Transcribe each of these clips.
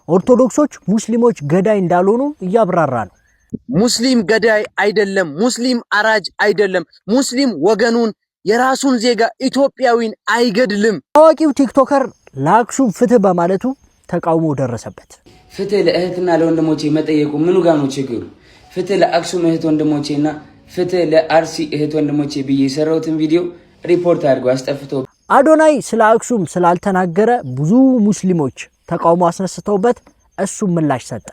ኦርቶዶክሶች ሙስሊሞች ገዳይ እንዳልሆኑ እያብራራ ነው። ሙስሊም ገዳይ አይደለም፣ ሙስሊም አራጅ አይደለም፣ ሙስሊም ወገኑን የራሱን ዜጋ ኢትዮጵያዊን አይገድልም። ታዋቂው ቲክቶከር ለአክሱም ፍትህ በማለቱ ተቃውሞ ደረሰበት። ፍትህ ለእህትና ለወንድሞቼ መጠየቁ ምኑ ጋር ነው ችግሩ? ፍትህ ለአክሱም እህት ወንድሞቼና ፍትህ ለአርሲ እህት ወንድሞቼ ብዬ የሰራሁትን ቪዲዮ ሪፖርት አድርገው አስጠፍተው አዶናይ ስለ አክሱም ስላልተናገረ ብዙ ሙስሊሞች ተቃውሞ አስነስተውበት እሱ ምላሽ ሰጠ።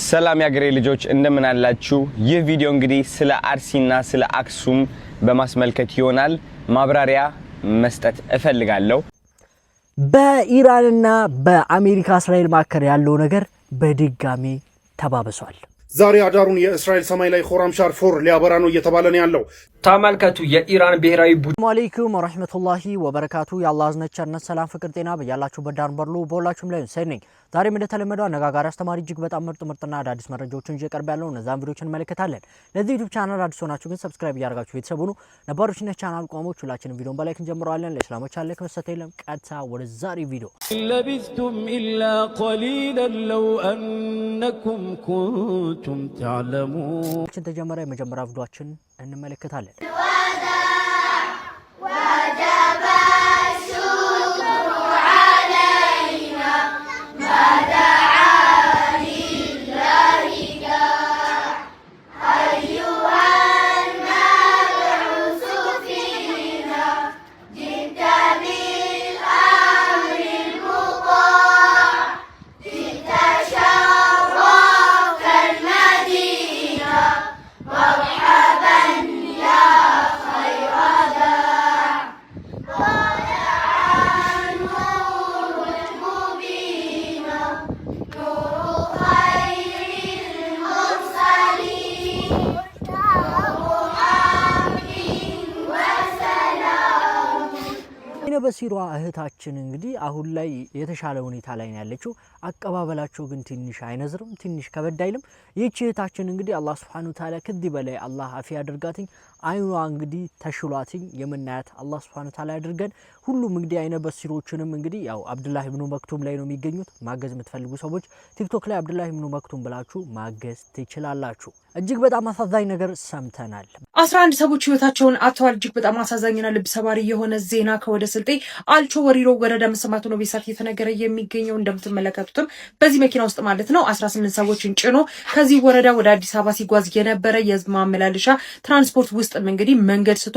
ሰላም ያገሬ ልጆች እንደምን አላችሁ? ይህ ቪዲዮ እንግዲህ ስለ አርሲና ስለ አክሱም በማስመልከት ይሆናል። ማብራሪያ መስጠት እፈልጋለሁ። በኢራንና በአሜሪካ እስራኤል መካከል ያለው ነገር በድጋሚ ተባብሷል። ዛሬ አዳሩን የእስራኤል ሰማይ ላይ ሆራምሻር ፎር ሊያበራ ነው እየተባለ ነው ያለው። ተመልከቱ። የኢራን ብሔራዊ ቡድን ሰላም አለይኩም ወራህመቱላሂ ወበረካቱ። የአላህ እዝነት ቸርነት ሰላም ፍቅር ጤና በያላችሁበት ዳር በርሉ በሁላችሁም ላይ ሰነኝ። ዛሬም እንደተለመደው አነጋጋሪ አስተማሪ እጅግ በጣም ምርጥና አዳዲስ መረጃዎችን ይዤ ቀርብ ያለው እነዛን ቪዲዮችን እንመለከታለን። ለዚህ ዩቲዩብ ቻናል አዲስ ሆናችሁ ግን ሰብስክራይብ እያደረጋችሁ ቤተሰብ ሁኑ። ነባሮች ነች ቻናል ቆሞች ሁላችንም ቪዲዮን በላይክ እንጀምረዋለን። ለእስላሞች አለ ከመሰተ የለም። ቀጥታ ወደ ዛሬ ቪዲዮ ለቢስቱም ኢላ ቀሊላን ለው አንኩም ኩንቱም ተዕለሙን ተጀመረ። የመጀመሪያ ቪዲዮአችን እንመለከታለን። በሲሯ እህታችን እንግዲህ አሁን ላይ የተሻለ ሁኔታ ላይ ነው ያለችው። አቀባበላቸው ግን ትንሽ አይነዝርም፣ ትንሽ ከበድ አይልም። ይህች እህታችን እንግዲህ አላህ Subhanahu Wa Ta'ala ከዚህ በላይ አላህ አፊያ ያድርጋትኝ። አይኗ እንግዲህ ተሽሏትኝ የምናያት አላህ Subhanahu Wa Ta'ala ያድርገን። ሁሉም እንግዲህ አይነ በሲሮችንም እንግዲህ ያው አብዱላህ ኢብኑ መክቱም ላይ ነው የሚገኙት። ማገዝ የምትፈልጉ ሰዎች ቲክቶክ ላይ አብዱላህ ኢብኑ መክቱም ብላችሁ ማገዝ ትችላላችሁ። እጅግ በጣም አሳዛኝ ነገር ሰምተናል። 11 ሰዎች ህይወታቸውን አጥተዋል። እጅግ በጣም አሳዛኝና ልብ ሰባሪ የሆነ ዜና ከወደ ስልጤ አልቾ ወሪሮ ወረዳ መሰማቱ ነው በሳት እየተነገረ የሚገኘው። እንደምትመለከቱትም በዚህ መኪና ውስጥ ማለት ነው 18 ሰዎችን ጭኖ ከዚህ ወረዳ ወደ አዲስ አበባ ሲጓዝ የነበረ የህዝብ ማመላለሻ ትራንስፖርት ውስጥም እንግዲህ መንገድ ስቶ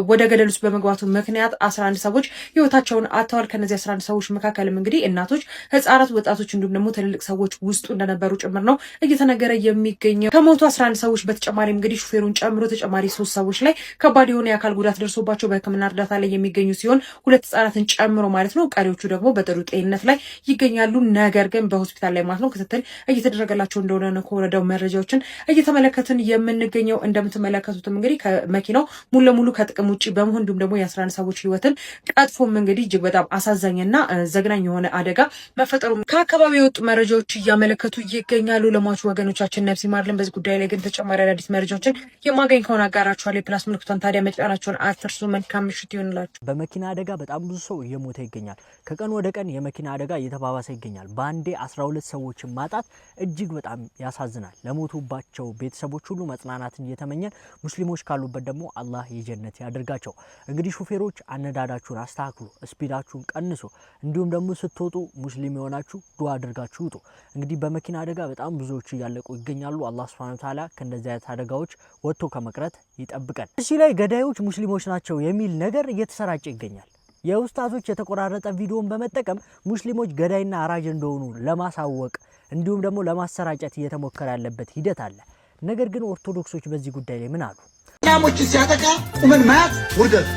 ወደ ገደል ውስጥ በመግባቱ ምክንያት 11 ሰዎች ህይወታቸውን አጥተዋል። ከነዚህ 11 ሰዎች መካከልም እንግዲህ እናቶች፣ ህፃናት፣ ወጣቶች እንዲሁም ደግሞ ትልልቅ ሰዎች ውስጡ እንደነበሩ ጭምር ነው እየተነገረ የሚገኘው። ከሞቱ 11 ሰዎች በተጨማሪም እንግዲህ ሹፌሩን ጨምሮ ተጨማሪ 3 ሰዎች ላይ ከባድ የሆነ የአካል ጉዳት ደርሶባቸው በህክምና እርዳታ ላይ የሚገኙ ሲሆን 2 ህፃናትን ጨምሮ ማለት ነው ቀሪዎቹ ደግሞ በጥሩ ጤንነት ላይ ይገኛሉ። ነገር ግን በሆስፒታል ላይ ማለት ነው ክትትል እየተደረገላቸው እንደሆነ ነው ከወረዳው መረጃዎችን እየተመለከትን የምንገኘው። እንደምትመለከቱትም እንግዲህ ከመኪናው ሙሉ ለሙሉ ከጥቅም ውጪ በመሆን እንዲሁም ደግሞ የ11 ሰዎች ህይወትን ቀጥፎም እንግዲህ እጅግ በጣም አሳዛኝና ዘግናኝ የሆነ አደጋ መፈጠሩ ከአካባቢው የወጡ መረጃዎች እያመለከቱ ይገኛሉ። ለሟቹ ወገኖቻችን ነፍስ ይማርልን። በዚህ ጉዳይ ላይ ግን ተጨማሪ አዳዲስ መረጃዎችን የማገኝ ከሆነ አጋራችኋለሁ። የፕላስ ምልክቷን ታዲያ መጫናችሁን አትርሱ። መልካም ምሽት ይሁንላችሁ። በመኪና አደጋ በጣም ብዙ ሰው እየሞተ ይገኛል። ከቀን ወደ ቀን የመኪና አደጋ እየተባባሰ ይገኛል። በአንዴ 12 ሰዎችን ማጣት እጅግ በጣም ያሳዝናል። ለሞቱባቸው ቤተሰቦች ሁሉ መጽናናትን እየተመኘን ሙስሊሞች ካሉበት ደግሞ አላህ የጀነት ያድርጋቸው። እንግዲህ ሹፌሮች አነዳዳችሁን አስተካክሉ፣ ስፒዳችሁን ቀንሱ። እንዲሁም ደግሞ ስትወጡ ሙስሊም የሆናችሁ ዱዓ አድርጋችሁ ውጡ። እንግዲህ በመኪና አደጋ በጣም ብዙዎች እያለቁ ይገኛሉ። አላህ Subhanahu Wa Ta'ala ከእንደዚህ አይነት አደጋዎች ወጥቶ ከመቅረት ይጠብቀን። እዚህ ላይ ገዳዮች ሙስሊሞች ናቸው የሚል ነገር እየተሰራጨ ይገኛል። የኡስታዞች የተቆራረጠ ቪዲዮን በመጠቀም ሙስሊሞች ገዳይና አራጅ እንደሆኑ ለማሳወቅ እንዲሁም ደግሞ ለማሰራጨት እየተሞከረ ያለበት ሂደት አለ። ነገር ግን ኦርቶዶክሶች በዚህ ጉዳይ ላይ ምን አሉ? እስላሞችን ሲያጠቃ ቁመን ማያት ውርደት።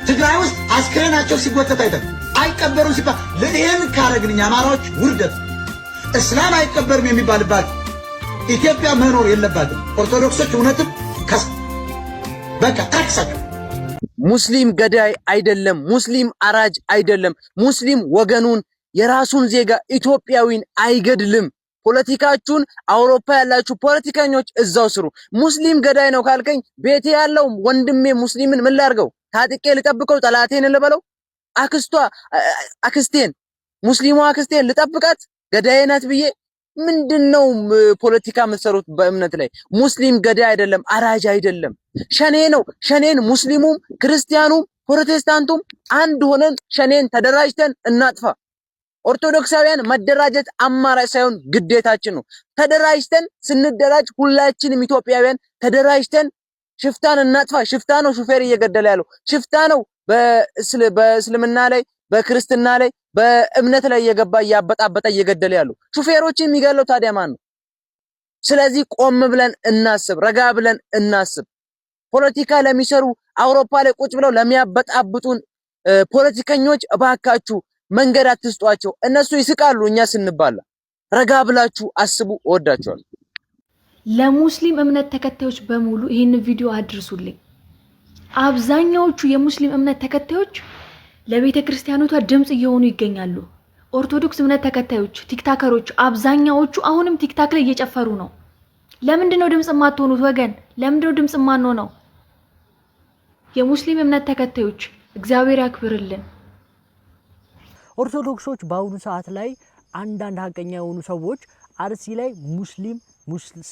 ትግራይ ውስጥ አስክሬናቸው ሲጎተት አይቀበሩም ሲባል ለይሄን ካረግንኛ አማራዎች ውርደት። እስላም አይቀበርም የሚባልባት ኢትዮጵያ መኖር የለባትም። ኦርቶዶክሶች እውነትም በቃ ታክሳቸው። ሙስሊም ገዳይ አይደለም፣ ሙስሊም አራጅ አይደለም፣ ሙስሊም ወገኑን የራሱን ዜጋ ኢትዮጵያዊን አይገድልም። ፖለቲካችሁን አውሮፓ ያላችሁ ፖለቲከኞች እዛው ስሩ። ሙስሊም ገዳይ ነው ካልከኝ ቤቴ ያለው ወንድሜ ሙስሊምን ምን ላርገው? ታጥቄ ልጠብቀው? ጠላቴን ልበለው? አክስቴን ሙስሊሟ አክስቴን ልጠብቃት? ገዳይ ናት ብዬ ምንድነው ፖለቲካ መሰሩት በእምነት ላይ? ሙስሊም ገዳይ አይደለም፣ አራጅ አይደለም፣ ሸኔ ነው። ሸኔን ሙስሊሙም ክርስቲያኑም ፕሮቴስታንቱም አንድ ሆነን ሸኔን ተደራጅተን እናጥፋ። ኦርቶዶክሳውያን መደራጀት አማራጭ ሳይሆን ግዴታችን ነው። ተደራጅተን ስንደራጅ ሁላችንም ኢትዮጵያውያን ተደራጅተን ሽፍታን እናጥፋ። ሽፍታ ነው ሹፌር እየገደለ ያለው፣ ሽፍታ ነው በእስልምና ላይ በክርስትና ላይ በእምነት ላይ እየገባ እያበጣበጠ እየገደለ ያለው። ሹፌሮችን የሚገለው ታዲያ ማን ነው? ስለዚህ ቆም ብለን እናስብ፣ ረጋ ብለን እናስብ። ፖለቲካ ለሚሰሩ አውሮፓ ላይ ቁጭ ብለው ለሚያበጣብጡን ፖለቲከኞች እባካችሁ መንገድ አትስጧቸው። እነሱ ይስቃሉ እኛ ስንባላ። ረጋ ብላችሁ አስቡ። እወዳችኋለሁ። ለሙስሊም እምነት ተከታዮች በሙሉ ይህን ቪዲዮ አድርሱልኝ። አብዛኛዎቹ የሙስሊም እምነት ተከታዮች ለቤተ ክርስቲያኖቷ ድምጽ እየሆኑ ይገኛሉ። ኦርቶዶክስ እምነት ተከታዮች ቲክታከሮች አብዛኛዎቹ አሁንም ቲክታክ ላይ እየጨፈሩ ነው። ለምንድነው ድምጽ የማትሆኑት ወገን? ለምንድነው ድምጽ የማንሆነው? የሙስሊም እምነት ተከታዮች እግዚአብሔር ያክብርልን። ኦርቶዶክሶች በአሁኑ ሰዓት ላይ አንዳንድ ሀቀኛ የሆኑ ሰዎች አርሲ ላይ ሙስሊም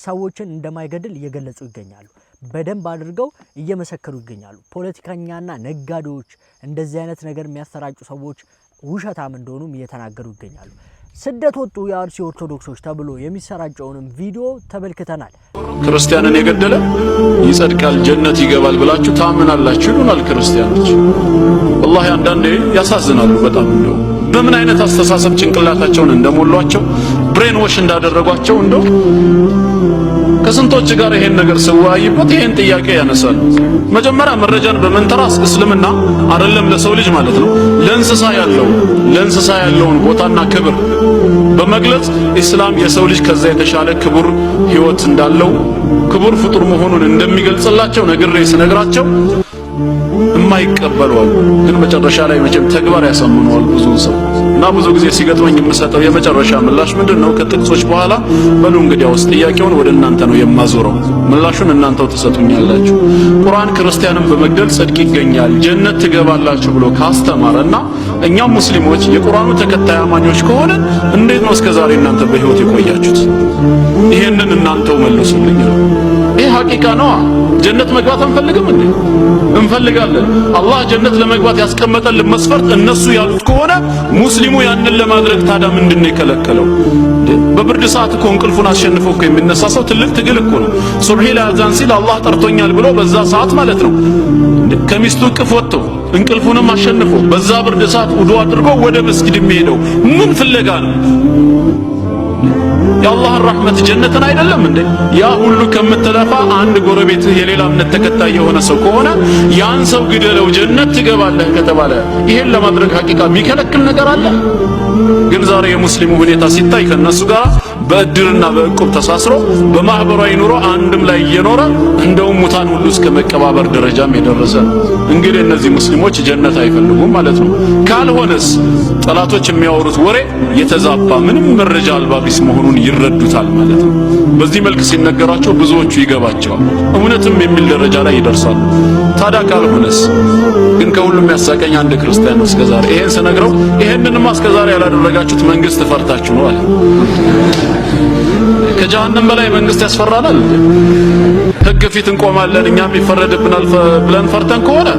ሰዎችን እንደማይገድል እየገለጹ ይገኛሉ። በደንብ አድርገው እየመሰከሩ ይገኛሉ። ፖለቲከኛና ነጋዴዎች እንደዚህ አይነት ነገር የሚያሰራጩ ሰዎች ውሸታም እንደሆኑም እየተናገሩ ይገኛሉ። ስደት ወጡ የአርሲ ኦርቶዶክሶች ተብሎ የሚሰራጨውንም ቪዲዮ ተመልክተናል። ክርስቲያንን የገደለ ይጸድቃል ጀነት ይገባል ብላችሁ ታምናላችሁ ይሉናል ክርስቲያኖች። ወላሂ አንዳንዴ ያሳዝናሉ በጣም። እንደው በምን አይነት አስተሳሰብ ጭንቅላታቸውን እንደሞሏቸው ብሬን ዎሽ እንዳደረጓቸው እንደው ከስንቶች ጋር ይሄን ነገር ሰዋይበት ይሄን ጥያቄ ያነሳሉ። መጀመሪያ መረጃን በመንተራስ እስልምና አይደለም ለሰው ልጅ ማለት ነው ለእንስሳ ያለውን ቦታና ክብር በመግለጽ ኢስላም የሰው ልጅ ከዛ የተሻለ ክቡር ህይወት እንዳለው ክቡር ፍጡር መሆኑን እንደሚገልጽላቸው ስነግራቸው የማይቀበሉ ግን መጨረሻ ላይ መቼም ተግባር ያሳምነዋል ብዙ ሰው እና ብዙ ጊዜ ሲገጥመኝ የምሰጠው የመጨረሻ ምላሽ ምንድነው? ከጥቅሶች በኋላ በሉ እንግዲያውስ ጥያቄውን ወደ እናንተ ነው የማዞረው፣ ምላሹን እናንተው ትሰጡኛላችሁ። ቁርአን ክርስቲያንን በመግደል ጽድቅ ይገኛል ጀነት ትገባላችሁ ብሎ ካስተማረና እኛም ሙስሊሞች የቁርአኑ ተከታይ አማኞች ከሆነ እንዴት ነው እስከዛሬ እናንተ በህይወት የቆያችሁት? ይሄንን እናንተው መልሱልኝ። ይሄ ሐቂቃ ነው። ጀነት መግባት አንፈልግም እንዴ? እንፈልጋለን። አላህ ጀነት ለመግባት ያስቀመጠልን መስፈርት እነሱ ያሉት ከሆነ ሙስሊሙ ያንን ለማድረግ ታዲያ ምንድነው የከለከለው? በብርድ ሰዓት እኮ እንቅልፉን አሸንፎ እኮ የሚነሳ ሰው ትልቅ ትግል እኮ ነው። ሱብሂ ላይ አዛን ሲል አላህ ጠርቶኛል ብሎ በዛ ሰዓት ማለት ነው ከሚስቱ እቅፍ ወጥቶ እንቅልፉንም አሸንፎ በዛ ብርድ ሰዓት ውዱ አድርጎ ወደ መስጊድ የሚሄደው ምን ፍለጋ ነው? የአላህ ረህመት ጀነትን አይደለም እንዴ? ያ ሁሉ ከምትለፋ አንድ ጎረቤትህ የሌላ እምነት ተከታይ የሆነ ሰው ከሆነ ያን ሰው ግደለው ጀነት ትገባለህ ከተባለ ይሄን ለማድረግ ሐቂቃ የሚከለክል ነገር አለ? ግን ዛሬ የሙስሊሙ ሁኔታ ሲታይ ከነሱ ጋር በእድርና በእቁብ ተሳስሮ በማህበራዊ ኑሮ አንድም ላይ እየኖረ እንደውም ሙታን ሁሉ እስከ መቀባበር ደረጃም የደረሰ። እንግዲህ እነዚህ ሙስሊሞች ጀነት አይፈልጉም ማለት ነው። ካልሆነስ ጠላቶች የሚያወሩት ወሬ የተዛባ ምንም መረጃ አልባ ቢስ መሆኑን ይረዱታል ማለት ነው። በዚህ መልክ ሲነገራቸው ብዙዎቹ ይገባቸዋል፣ እውነትም የሚል ደረጃ ላይ ይደርሳሉ። ታዲያ ካልሆነስ? ግን ከሁሉም ያሳቀኝ አንድ ክርስቲያን ነው እስከዛሬ ይሄን ስነግረው ይሄንንማ እስከዛሬ ያላደረጋችሁት መንግስት ፈርታችሁ ነው አለ። ከጀሃነም በላይ መንግስት ያስፈራናል? ህግ ፊት እንቆማለን እኛም ይፈረድብናል ብለን ፈርተን ከሆነ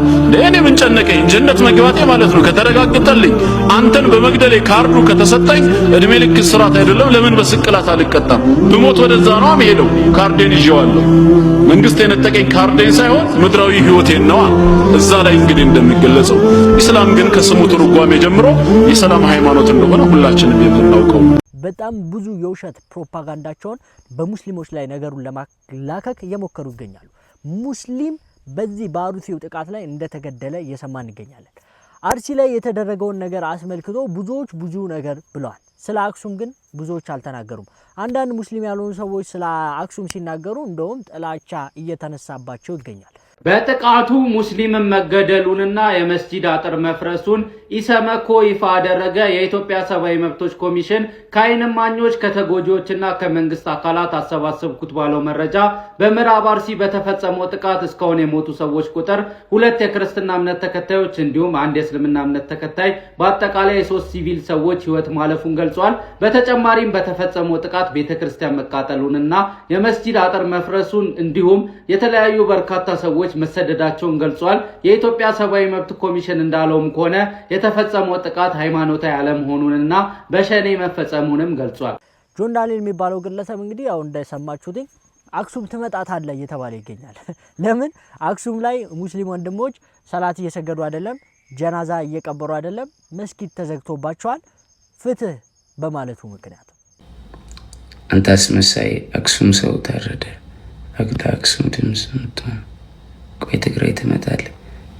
እኔ ምን ጨነቀኝ? ጀነት መግባቴ ማለት ነው ከተረጋገጠልኝ፣ አንተን በመግደሌ ካርዱ ከተሰጠኝ እድሜ ልክ እስራት አይደለም ለምን በስቅላት አልቀጣም? ብሞት ወደዛ ነው የምሄደው። ካርዴን ይዤዋለሁ። መንግስት የነጠቀኝ ካርዴን ሳይሆን ምድራዊ ህይወቴን ነዋ። እዛ ላይ እንግዲህ እንደሚገለጸው ኢስላም ግን ከስሙ ትርጓሜ ጀምሮ የሰላም ሃይማኖት እንደሆነ ሁላችንም የምናውቀው። በጣም ብዙ የውሸት ፕሮፓጋንዳቸውን በሙስሊሞች ላይ ነገሩን ለማላከክ እየሞከሩ ይገኛሉ። ሙስሊም በዚህ በአርሲው ጥቃት ላይ እንደተገደለ እየሰማን እንገኛለን። አርሲ ላይ የተደረገውን ነገር አስመልክቶ ብዙዎች ብዙ ነገር ብለዋል። ስለ አክሱም ግን ብዙዎች አልተናገሩም። አንዳንድ ሙስሊም ያልሆኑ ሰዎች ስለ አክሱም ሲናገሩ እንደውም ጥላቻ እየተነሳባቸው ይገኛል። በጥቃቱ ሙስሊም መገደሉንና የመስጂድ አጥር መፍረሱን ኢሰመኮ ይፋ አደረገ። የኢትዮጵያ ሰብአዊ መብቶች ኮሚሽን ከዓይን እማኞች ከተጎጂዎችና ከመንግስት አካላት አሰባሰብኩት ባለው መረጃ በምዕራብ አርሲ በተፈጸመው ጥቃት እስካሁን የሞቱ ሰዎች ቁጥር 2 የክርስትና እምነት ተከታዮች እንዲሁም 1 የእስልምና እምነት ተከታይ በአጠቃላይ 3 ሲቪል ሰዎች ህይወት ማለፉን ገልጿል። በተጨማሪም በተፈጸመው ጥቃት ቤተክርስቲያን መቃጠሉንና የመስጂድ አጥር መፍረሱን እንዲሁም የተለያዩ በርካታ ሰዎች መሰደዳቸውን ገልጿል። የኢትዮጵያ ሰብአዊ መብት ኮሚሽን እንዳለውም ከሆነ የተፈጸመው ጥቃት ሃይማኖታዊ አለመሆኑንና በሸኔ መፈጸሙንም ገልጿል። ጆን ዳንኤል የሚባለው ግለሰብ እንግዲህ ያው እንደሰማችሁት አክሱም ትመጣታለህ እየተባለ ይገኛል። ለምን አክሱም ላይ ሙስሊም ወንድሞች ሰላት እየሰገዱ አይደለም፣ ጀናዛ እየቀበሩ አይደለም፣ መስጊድ ተዘግቶባቸዋል ፍትህ በማለቱ ምክንያት። አንተ አስመሳይ አክሱም ሰው ታረደ አክሱም ድምጽ መጣ። ቆይ ትግራይ ትመጣለህ?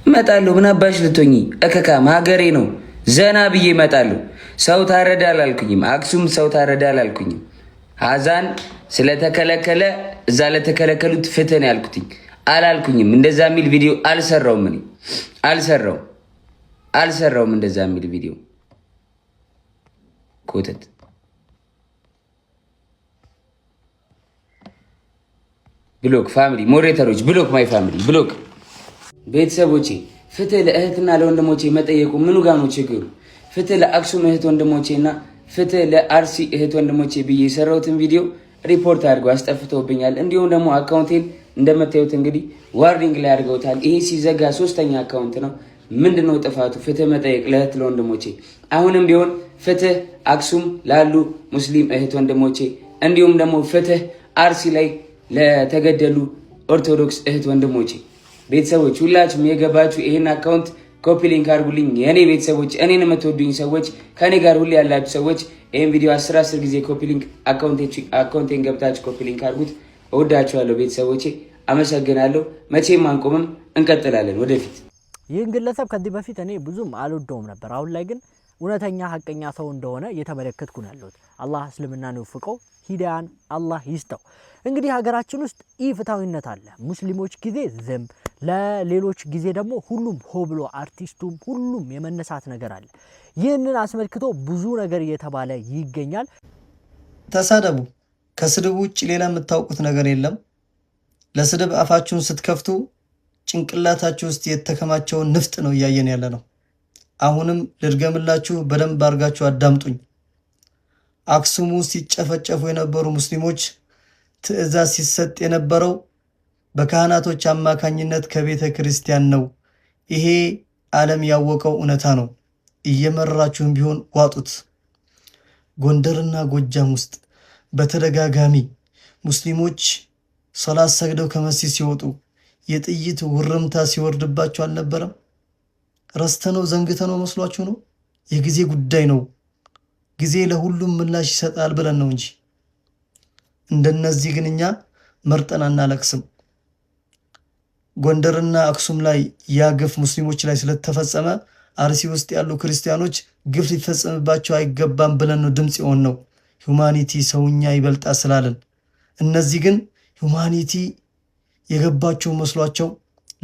እመጣለሁ። ምን አባሽ ልትሆኚ? እከካም ሀገሬ ነው። ዘና ብዬ እመጣለሁ። ሰው ታረደ አላልኩኝም። አክሱም ሰው ታረደ አላልኩኝም። ሀዛን ስለተከለከለ እዛ ለተከለከሉት ፍትህ ነው ያልኩትኝ አላልኩኝም። እንደዛ የሚል ቪዲዮ አልሰራውም። እኔ አልሰራውም እንደዛ የሚል ቪዲዮ ኮተት። ብሎክ ፋሚሊ ሞዴሬተሮች ብሎክ ማይ ፋሚሊ ብሎክ ቤተሰቦቼ ፍትህ ለእህትና ለወንድሞቼ መጠየቁ ምኑ ጋር ነው ችግሩ? ፍትህ ለአክሱም እህት ወንድሞቼና ፍትህ ለአርሲ እህት ወንድሞቼ ብዬ የሰራሁትን ቪዲዮ ሪፖርት አድርገው አስጠፍተውብኛል። እንዲሁም ደግሞ አካውንቴን እንደምታዩት እንግዲህ ዋርኒንግ ላይ አድርገውታል። ይሄ ሲዘጋ 3ኛ አካውንት ነው። ምንድነው ጥፋቱ? ፍትህ መጠየቅ ለእህት ለወንድሞቼ። አሁንም ቢሆን ፍትህ አክሱም ላሉ ሙስሊም እህት ወንድሞቼ፣ እንዲሁም ደግሞ ፍትህ አርሲ ላይ ለተገደሉ ኦርቶዶክስ እህት ወንድሞቼ። ቤተሰቦች ሁላችሁም የገባችሁ ይሄን አካውንት ኮፒ ሊንክ አድርጉልኝ። የኔ ቤተሰቦች፣ እኔን የምትወዱኝ ሰዎች፣ ከኔ ጋር ሁሌ ያላችሁ ሰዎች ይሄን ቪዲዮ 10 ጊዜ ኮፒ ሊንክ አካውንቴን ገብታችሁ ኮፒ ሊንክ አድርጉት። እወዳችኋለሁ ቤተሰቦቼ፣ አመሰግናለሁ። መቼም አንቆምም፣ እንቀጥላለን ወደፊት። ይህን ግለሰብ ከዚህ በፊት እኔ ብዙም አልወደውም ነበር። አሁን ላይ ግን እውነተኛ ሀቀኛ ሰው እንደሆነ እየተመለከትኩ ነው ያለሁት። አላህ እስልምናን ይወፍቀው፣ ሂዳያን አላህ ይስጠው። እንግዲህ ሀገራችን ውስጥ ኢፍትሃዊነት አለ። ሙስሊሞች ጊዜ ዝም፣ ለሌሎች ጊዜ ደግሞ ሁሉም ሆ ብሎ አርቲስቱም ሁሉም የመነሳት ነገር አለ። ይህንን አስመልክቶ ብዙ ነገር እየተባለ ይገኛል። ተሳደቡ፣ ከስድብ ውጭ ሌላ የምታውቁት ነገር የለም። ለስድብ አፋችሁን ስትከፍቱ ጭንቅላታችሁ ውስጥ የተከማቸውን ንፍጥ ነው እያየን ያለ ነው። አሁንም ልድገምላችሁ፣ በደንብ አድርጋችሁ አዳምጡኝ። አክሱም ውስጥ ሲጨፈጨፉ የነበሩ ሙስሊሞች ትዕዛዝ ሲሰጥ የነበረው በካህናቶች አማካኝነት ከቤተ ክርስቲያን ነው። ይሄ ዓለም ያወቀው እውነታ ነው። እየመራችሁም ቢሆን ዋጡት። ጎንደርና ጎጃም ውስጥ በተደጋጋሚ ሙስሊሞች ሶላት ሰግደው ከመስጂድ ሲወጡ የጥይት ውርምታ ሲወርድባቸው አልነበረም? ረስተነው ዘንግተነው መስሏችሁ ነው? የጊዜ ጉዳይ ነው። ጊዜ ለሁሉም ምላሽ ይሰጣል ብለን ነው እንጂ እንደነዚህ ግን እኛ መርጠን አናለቅስም። ጎንደርና አክሱም ላይ ያ ግፍ ሙስሊሞች ላይ ስለተፈጸመ አርሲ ውስጥ ያሉ ክርስቲያኖች ግፍ ሊፈጸምባቸው አይገባም ብለን ነው ድምጽ የሆን ነው። ሁማኒቲ ሰውኛ ይበልጣ ስላለን። እነዚህ ግን ሁማኒቲ የገባቸው መስሏቸው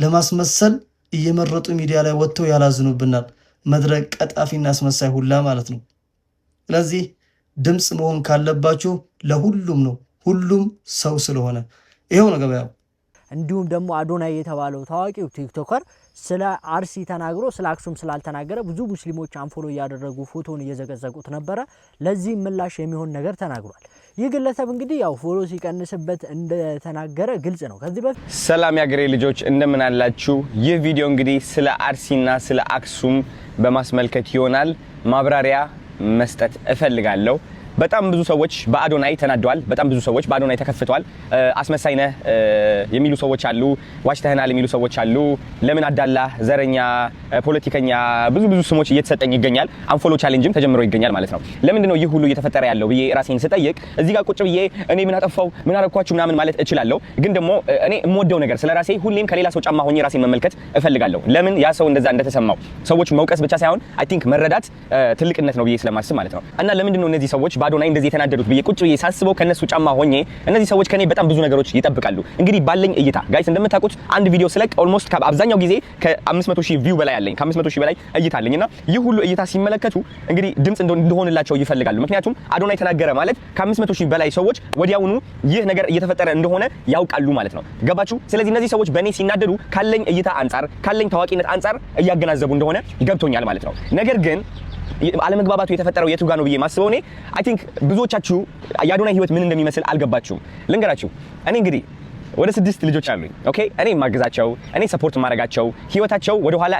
ለማስመሰል እየመረጡ ሚዲያ ላይ ወጥተው ያላዝኑብናል። መድረክ ቀጣፊና አስመሳይ ሁላ ማለት ነው። ስለዚህ ድምጽ መሆን ካለባችሁ ለሁሉም ነው። ሁሉም ሰው ስለሆነ ይሄው ነው ገበያው። እንዲሁም ደግሞ አዶናይ የተባለው ታዋቂው ቲክቶከር ስለ አርሲ ተናግሮ ስለ አክሱም ስላልተናገረ ብዙ ሙስሊሞች አንፎሎ እያደረጉ ፎቶን እየዘቀዘቁት ነበረ። ለዚህ ምላሽ የሚሆን ነገር ተናግሯል። ይህ ግለሰብ እንግዲህ ያው ፎሎ ሲቀንስበት እንደተናገረ ግልጽ ነው። ከዚህ በፊት ሰላም ያገሬ ልጆች እንደምን አላችሁ? ይህ ቪዲዮ እንግዲህ ስለ አርሲና ስለ አክሱም በማስመልከት ይሆናል። ማብራሪያ መስጠት እፈልጋለሁ። በጣም ብዙ ሰዎች በአዶናይ ተናደዋል። በጣም ብዙ ሰዎች በአዶናይ ተከፍተዋል። አስመሳይ ነህ የሚሉ ሰዎች አሉ። ዋሽተህናል የሚሉ ሰዎች አሉ። ለምን አዳላ፣ ዘረኛ፣ ፖለቲከኛ ብዙ ስሞች እየተሰጠኝ ይገኛል። አንፎሎ ቻሌንጅም ተጀምሮ ይገኛል ማለት ነው። ለምንድን ነው ይህ ሁሉ እየተፈጠረ ያለው ብዬ ራሴን ስጠይቅ እዚህ ጋር ቁጭ ብዬ እኔ ምን አጠፋው ምን አረኳችሁ ምናምን ማለት እችላለሁ። ግን ደግሞ እኔ የምወደው ነገር ስለ ራሴ ሁሌም ከሌላ ሰው ጫማ ሆኜ ራሴን መመልከት እፈልጋለሁ። ለምን ያ ሰው እንደዛ እንደተሰማው ሰዎች መውቀስ ብቻ ሳይሆን አይ ቲንክ መረዳት ትልቅነት ነው ብዬ ስለማስብ ማለት ነው። እና ለምንድን ነው እነዚህ ሰዎች አዶናይ እንደዚህ የተናደዱት ብዬ ቁጭ ብዬ ሳስበው ከነሱ ጫማ ሆኜ እነዚህ ሰዎች ከኔ በጣም ብዙ ነገሮች ይጠብቃሉ። እንግዲህ ባለኝ እይታ ጋይስ እንደምታውቁት አንድ ቪዲዮ ስለቅ ኦልሞስት አብዛኛው ጊዜ ከ500,000 ቪው በላይ አለኝ ከ500,000 በላይ እይታ አለኝና ይህ ሁሉ እይታ ሲመለከቱ እንግዲህ ድምጽ እንደሆነላቸው ይፈልጋሉ። ምክንያቱም አዶናይ ተናገረ ማለት ከ500,000 በላይ ሰዎች ወዲያውኑ ይህ ነገር እየተፈጠረ እንደሆነ ያውቃሉ ማለት ነው። ገባችሁ? ስለዚህ እነዚህ ሰዎች በእኔ ሲናደዱ ካለኝ እይታ አንፃር ካለኝ ታዋቂነት አንፃር እያገናዘቡ እንደሆነ ገብቶኛል ማለት ነው። ነገር ግን አለመግባባቱ የተፈጠረው የቱ ጋር ነው ብዬ ማስበው እኔ አይ ቲንክ ብዙዎቻችሁ የአዶናይ ህይወት ምን እንደሚመስል አልገባችሁም። ልንገራችሁ እኔ እንግዲህ ወደ 6 ልጆች አሉኝ። ኦኬ እኔ ማገዛቸው እኔ ሰፖርት ማረጋቸው ህይወታቸው ወደ ኋላ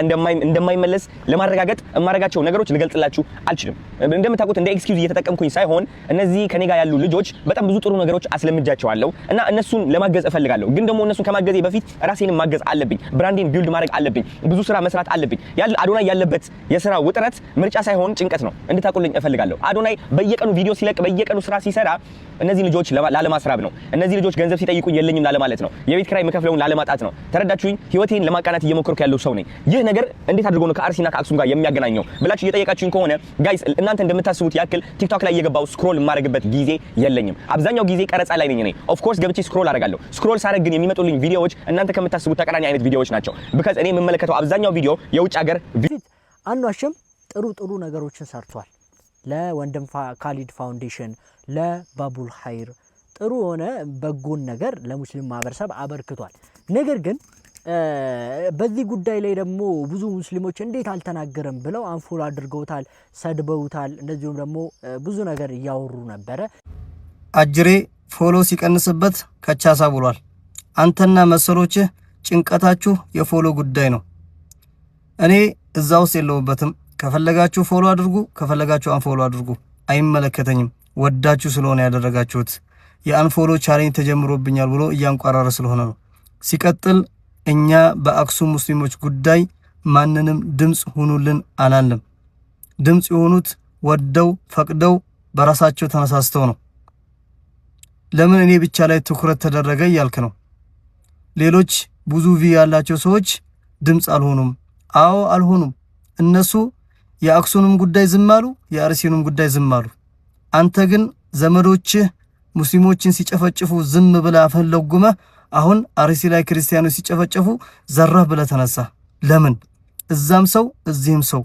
እንደማይመለስ ለማረጋገጥ ማረጋቸው ነገሮች ልገልጽላችሁ አልችልም። እንደምታውቁት እንደ ኤክስኪውዝ እየተጠቀምኩኝ ሳይሆን እነዚህ ከኔ ጋር ያሉ ልጆች በጣም ብዙ ጥሩ ነገሮች አስለምጃቸዋለሁ እና እነሱን ለማገዝ እፈልጋለሁ። ግን ደግሞ እነሱን ከማገዜ በፊት ራሴን ማገዝ አለብኝ። ብራንዴን ቢልድ ማድረግ አለብኝ። ብዙ ስራ መስራት አለብኝ። አዶናይ ያለበት የስራ ውጥረት ምርጫ ሳይሆን ጭንቀት ነው እንድታቁልኝ እፈልጋለሁ። አዶናይ በየቀኑ ቪዲዮ ሲለቅ በየቀኑ ስራ ሲሰራ እነዚህ ልጆች ላለማስራብ ነው። እነዚህ ልጆች ገንዘብ ሲጠይቁኝ የለኝም ማለት ነው። የቤት ኪራይ መከፍለውን ላለማጣት ነው። ተረዳችሁኝ? ህይወቴን ለማቃናት እየሞከርኩ ያለው ሰው ነኝ። ይህ ነገር እንዴት አድርጎ ነው ከአርሲና ከአክሱም ጋር የሚያገናኘው ብላችሁ እየጠየቃችሁኝ ከሆነ ጋይስ እናንተ እንደምታስቡት ያክል ቲክቶክ ላይ እየገባው ስክሮል የማደርግበት ጊዜ የለኝም። አብዛኛው ጊዜ ቀረጻ ላይ ነኝ እኔ። ኦፍ ኮርስ ገብቼ ስክሮል አደርጋለሁ። ስክሮል ሳደርግ ግን የሚመጡልኝ ቪዲዮዎች እናንተ ከምታስቡት ተቃራኒ አይነት ቪዲዮዎች ናቸው። ቢካዝ እኔ የምመለከተው አብዛኛው ቪዲዮ የውጭ ሀገር አንዋሽም ጥሩ ነገሮችን ሰርቷል። ለወንድም ካሊድ ፋውንዴሽን ለባቡል ሀይር ጥሩ ሆነ በጎን ነገር ለሙስሊም ማህበረሰብ አበርክቷል። ነገር ግን በዚህ ጉዳይ ላይ ደግሞ ብዙ ሙስሊሞች እንዴት አልተናገረም ብለው አንፎሎ አድርገውታል፣ ሰድበውታል። እንደዚሁም ደግሞ ብዙ ነገር እያወሩ ነበረ። አጅሬ ፎሎ ሲቀንስበት ከቻሳ ብሏል። አንተና መሰሎችህ ጭንቀታችሁ የፎሎ ጉዳይ ነው። እኔ እዛ ውስጥ የለውበትም። ከፈለጋችሁ ፎሎ አድርጉ፣ ከፈለጋችሁ አንፎሎ አድርጉ። አይመለከተኝም። ወዳችሁ ስለሆነ ያደረጋችሁት የአንፎሎ ቻሌንጅ ተጀምሮብኛል ብሎ እያንቋራረ ስለሆነ ነው። ሲቀጥል እኛ በአክሱም ሙስሊሞች ጉዳይ ማንንም ድምጽ ሁኑልን አላለም። ድምጽ የሆኑት ወደው ፈቅደው በራሳቸው ተነሳስተው ነው። ለምን እኔ ብቻ ላይ ትኩረት ተደረገ እያልክ ነው? ሌሎች ብዙ ቪ ያላቸው ሰዎች ድምጽ አልሆኑም። አዎ አልሆኑም። እነሱ የአክሱምም ጉዳይ ዝም አሉ፣ የአርሲኑም ጉዳይ ዝም አሉ። አንተ ግን ዘመዶችህ ሙስሊሞችን ሲጨፈጭፉ ዝም ብላ ፈለጉመ አሁን አርሲ ላይ ክርስቲያኖች ሲጨፈጨፉ ዘራህ ብለ ተነሳ። ለምን? እዛም ሰው እዚህም ሰው።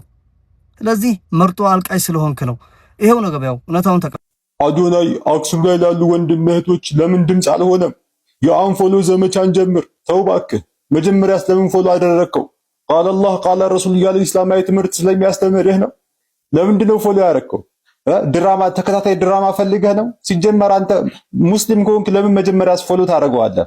ስለዚህ መርጦ አልቃይ ስለሆንክ ነው። ይሄው ነው ገበያው። እውነታውን ተቀበል። አዶናይ አክሱም ላይ ላሉ ወንድም እህቶች ለምን ድምጽ አልሆነም? የአንፎሎ ዘመቻን ጀምር። ተው እባክህ። መጀመሪያ ስለምን ፎሎ አደረከው? ቃል አላህ ቃል ረሱል ያለ እስላማዊ ትምህርት ስለሚያስተምርህ ነው። ለምንድነው ፎሎ ያደረከው? ድራማ ተከታታይ ድራማ ፈልገህ ነው? ሲጀመር አንተ ሙስሊም ከሆንክ ለምን መጀመሪያ ፎሎ ታደርገዋለህ?